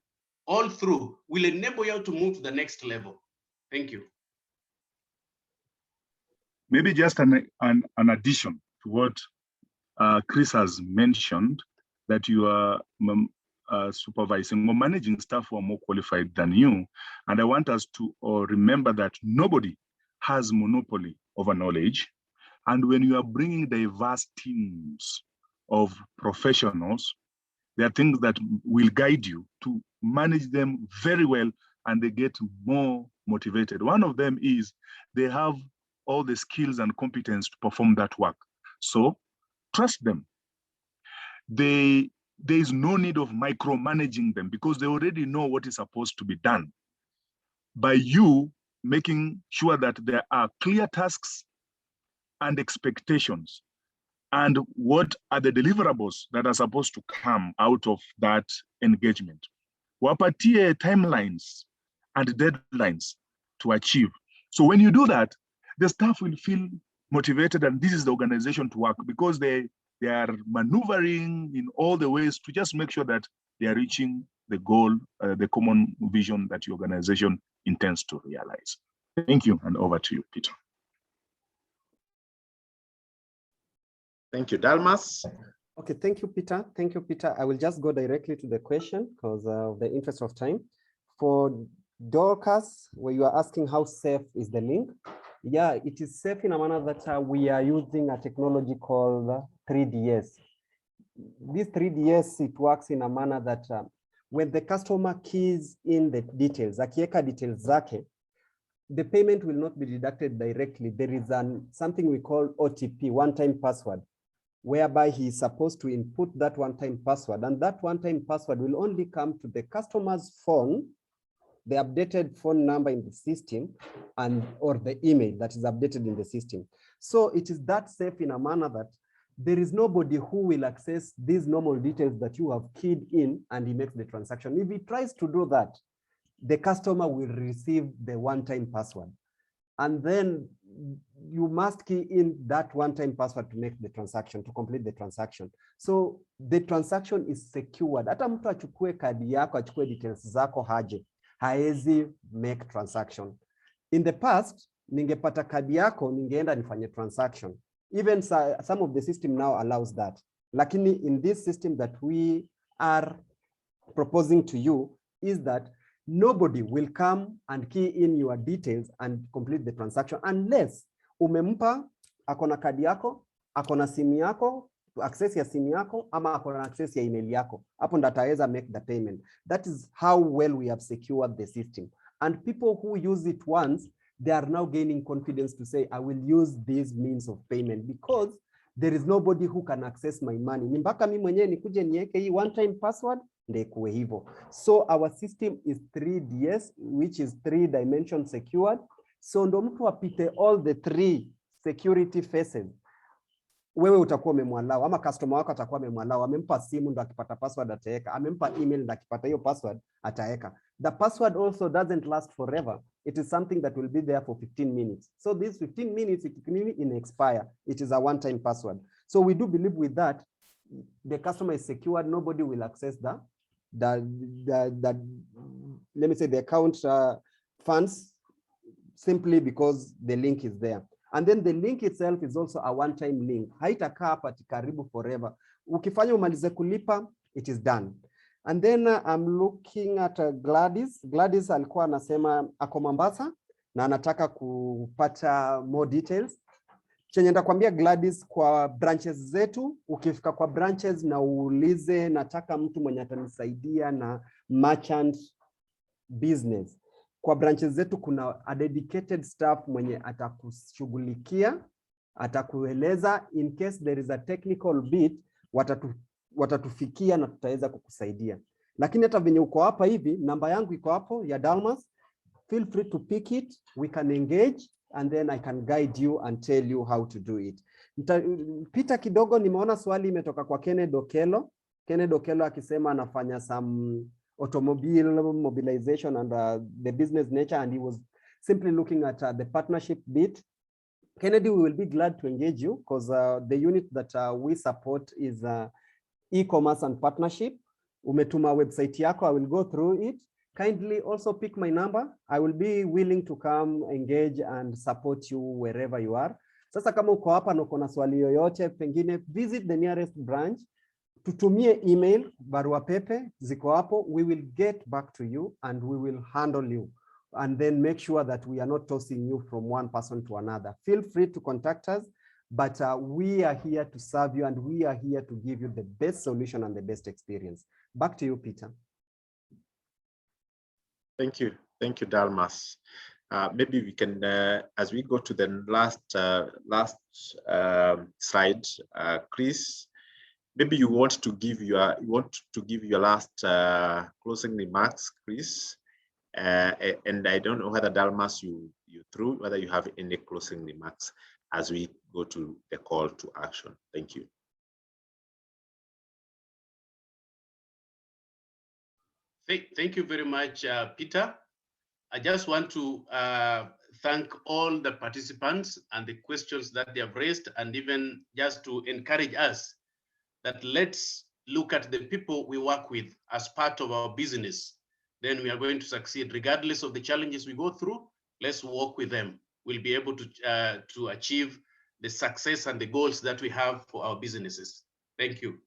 all through will enable you to move to the next level. Thank you. Maybe just an addition to what Chris has mentioned, that you are supervising or managing staff who are more qualified than you. And I want us to remember that nobody has monopoly over knowledge. And when you are bringing diverse teams of professionals, there are things that will guide you to manage them very well, and they get more motivated. One of them is they have all the skills and competence to perform that work. So trust them. There is no need of micromanaging them because they already know what is supposed to be done. By you making sure that there are clear tasks and expectations, and what are the deliverables that are supposed to come out of that engagement. Wapatie timelines and deadlines to achieve. So when you do that, the staff will feel motivated, and this is the organization to work, because they are maneuvering in all the ways to just make sure that they are reaching the goal, the common vision that your organization intends to realize. Thank you, and over to you, Peter. Thank you, Dalmas. Okay, thank you, Peter. Thank you, Peter. I will just go directly to the question because of the interest of time. For Dorcas, where you are asking how safe is the link? Yeah, it is safe in a manner that we are using a technology called 3DS. This 3DS, it works in a manner that when the customer keys in the details, akieka details zake, the payment will not be deducted directly. There is something we call OTP, one-time password, whereby he is supposed to input that one-time password, and that one-time password will only come to the customer's phone, the updated phone number in the system, and or the email that is updated in the system. So it is that safe in a manner that there is nobody who will access these normal details that you have keyed in and he makes the transaction. If he tries to do that, the customer will receive the one-time password. And then you must key in that one-time password to make the transaction, to complete the transaction. So the transaction is secured. Hata mtu achukue kadi yako, achukue details zako haje, haezi make transaction. In the past, ningepata kadi yako, ningeenda nifanye transaction. Even some of the system now allows that. Lakini in this system that we are proposing to you is that nobody will come and key in your details and complete the transaction unless umempa akona kadi yako, akona simu yako, access ya simu yako, ama akona access ya email yako. Hapo ndo ataweza make the payment. That is how well we have secured the system. And people who use it once, they are now gaining confidence to say, I will use these means of payment because there is nobody who can access my money. Ni mpaka mimi mwenyewe nikuje niweke hii one-time password ndio kuwe hivyo. So our system is 3DS, which is 3-dimension secured. So ndo mtu apite all the 3 security phases. Wewe utakuwa umemwalao, ama customer wako atakuwa umemwalao, amempa simu ndo akipata password ataeka, amempa email ndo akipata hiyo password ataeka. The password also doesn't last forever. It is something that will be there for 15 minutes. So these 15 minutes, it can expire. It is a one-time password. So we do believe with that, the customer is secured. Nobody will access let me say the account funds simply because the link is there. And then the link itself is also a one-time link. Haitakaa hapa karibu forever. Ukifanya umalize kulipa, it is done. And then I'm looking at Gladys. Gladys alikuwa anasema ako Mombasa na anataka kupata more details. Chenye ndakwambia Gladys, kwa branches zetu, ukifika kwa branches na uulize nataka mtu mwenye atanisaidia na merchant business. Kwa branches zetu kuna a dedicated staff mwenye atakushughulikia, atakueleza in case there is a technical bit, watatufikia na tutaweza kukusaidia. Lakini hata venye uko hapa hivi, namba yangu iko hapo ya Dalmas. Feel free to pick it, we can engage and then I can guide you and tell you how to do it. Pita kidogo, nimeona swali imetoka kwa Kennedy Okelo. Kennedy Okelo akisema anafanya some automobile mobilization and the business nature, and he was simply looking at the partnership bit. Kennedy, we will be glad to engage you because the unit that we support is e-commerce and partnership. Umetuma website yako, I will go through it. Kindly also pick my number. I will be willing to come, engage and support you wherever you are. Sasa kama uko hapa na uko na swali yoyote, pengine visit the nearest branch, tutumie email, barua pepe ziko hapo, we will get back to you and we will handle you, and then make sure that we are not tossing you from one person to another. Feel free to contact us, but we are here to serve you and we are here to give you the best solution and the best experience. Back to you, Peter. Thank you, Dalmas. Maybe we can, as we go to the last slide, Chris. Maybe you want to give your last closing remarks, Chris. And I don't know whether Dalmas you through, whether you have any closing remarks as we go to the call to action. Thank you. Thank you very much, Peter. I just want to thank all the participants and the questions that they have raised, and even just to encourage us that let's look at the people we work with as part of our business. Then we are going to succeed regardless of the challenges we go through. Let's work with them. We'll be able to achieve the success and the goals that we have for our businesses. Thank you.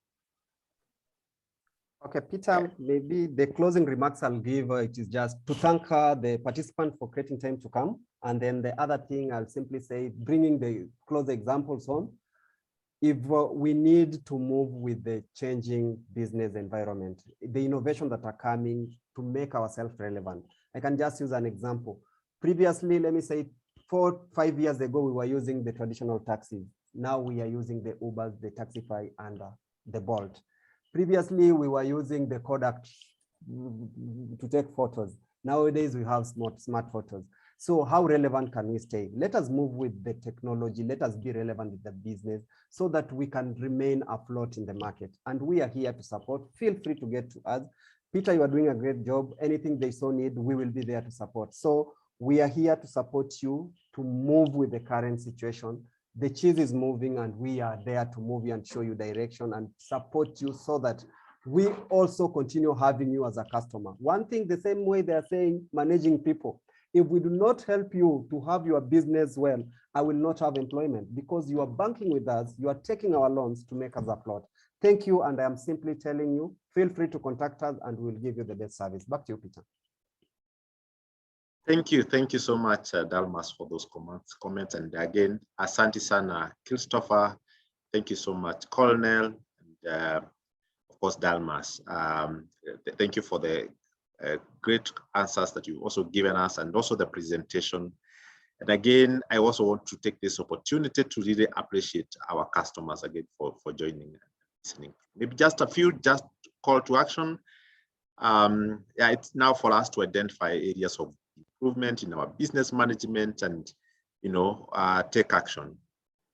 Okay, Peter, maybe the closing remarks I'll give, it is just to thank the participant for creating time to come. And then the other thing I'll simply say, bringing the close examples on, if we need to move with the changing business environment, the innovation that are coming to make ourselves relevant. I can just use an example. Previously, let me say 4 or 5 years ago, we were using the traditional taxis. Now we are using the Ubers, the Taxify, and the Bolt. Previously, we were using the Kodak to take photos. Nowadays, we have smart photos. So how relevant can we stay? Let us move with the technology. Let us be relevant with the business so that we can remain afloat in the market. And we are here to support. Feel free to get to us. Peter, you are doing a great job. Anything they so need, we will be there to support. So we are here to support you to move with the current situation. The cheese is moving and we are there to move you and show you direction and support you so that we also continue having you as a customer. One thing, the same way they are saying, managing people. If we do not help you to have your business well, I will not have employment because you are banking with us, you are taking our loans to make us afloat. Thank you, and I am simply telling you, feel free to contact us and we'll give you the best service. Back to you, Peter. Thank you so much, Dalmas, for those comments. And again, Asante Sana, Christopher, thank you so much, Colonel, and of course, Dalmas. Thank you for the great answers that you've also given us and also the presentation. And again, I also want to take this opportunity to really appreciate our customers again for joining and listening. Maybe just a few call to action. Yeah, it's now for us to identify areas of improvement in our business management and, take action.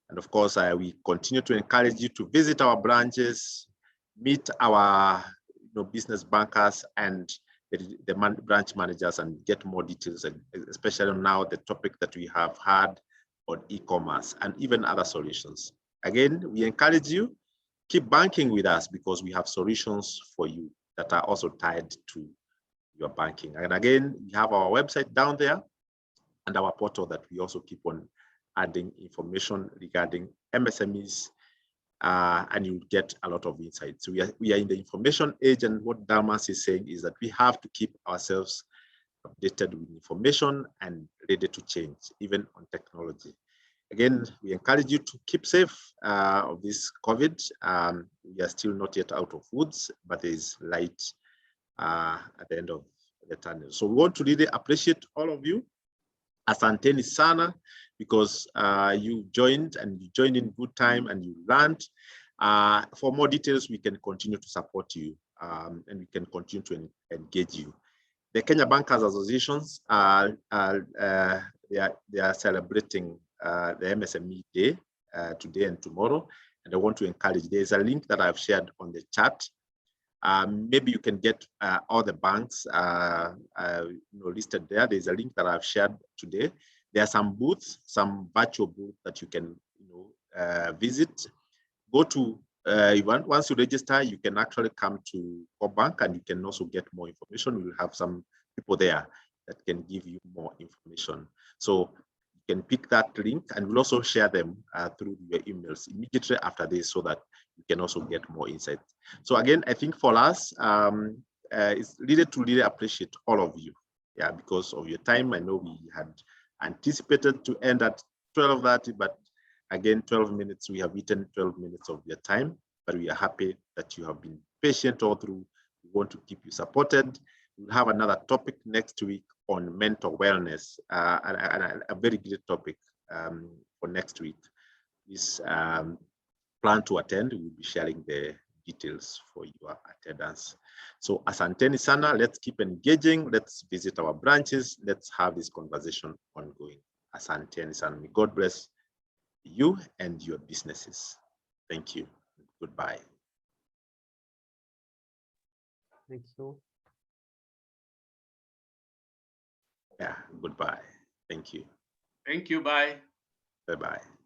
And of course, we continue to encourage you to visit our branches, meet our business bankers and the branch managers and get more details, especially now the topic that we have had on e-commerce and even other solutions. Again, we encourage you, keep banking with us because we have solutions for you that are also tied to your banking. And again, we have our website down there and our portal that we also keep on adding information regarding MSMEs, and you'll get a lot of insights. So we are in the information age, and what Dalmas is saying is that we have to keep ourselves updated with information and ready to change, even on technology. Again, we encourage you to keep safe of this COVID. We are still not yet out of woods, but there is light at the end of the tunnel. So we want to really appreciate all of you. Asanteni sana, because you joined in good time and you learned. For more details, we can continue to support you and we can continue to engage you. The Kenya Bankers Associations, they are celebrating the MSME Day today and tomorrow, and I want to encourage. There's a link that I've shared on the chat. Maybe you can get all the banks listed there. There's a link that I've shared today. There are some booths, some virtual booths that you can visit. Go to once you register, you can actually come to our bank and you can also get more information. We'll have some people there that can give you more information. So you can pick that link, and we'll also share them through your emails immediately after this so that you can also get more insight. So again, I think for us, it's really to really appreciate all of you. Yeah, because of your time. I know we had anticipated to end at 12:30, but again, 12 minutes, we have eaten 12 minutes of your time, but we are happy that you have been patient all through. We want to keep you supported. We'll have another topic next week on mental wellness, and a very great topic for next week. Please plan to attend. We'll be sharing the details for your attendance. So asanteni sana, let's keep engaging. Let's visit our branches. Let's have this conversation ongoing. Asanteni sana. May God bless you and your businesses. Thank you. Goodbye. Thank you. Yeah, goodbye. Thank you. Thank you. Bye. Bye-bye.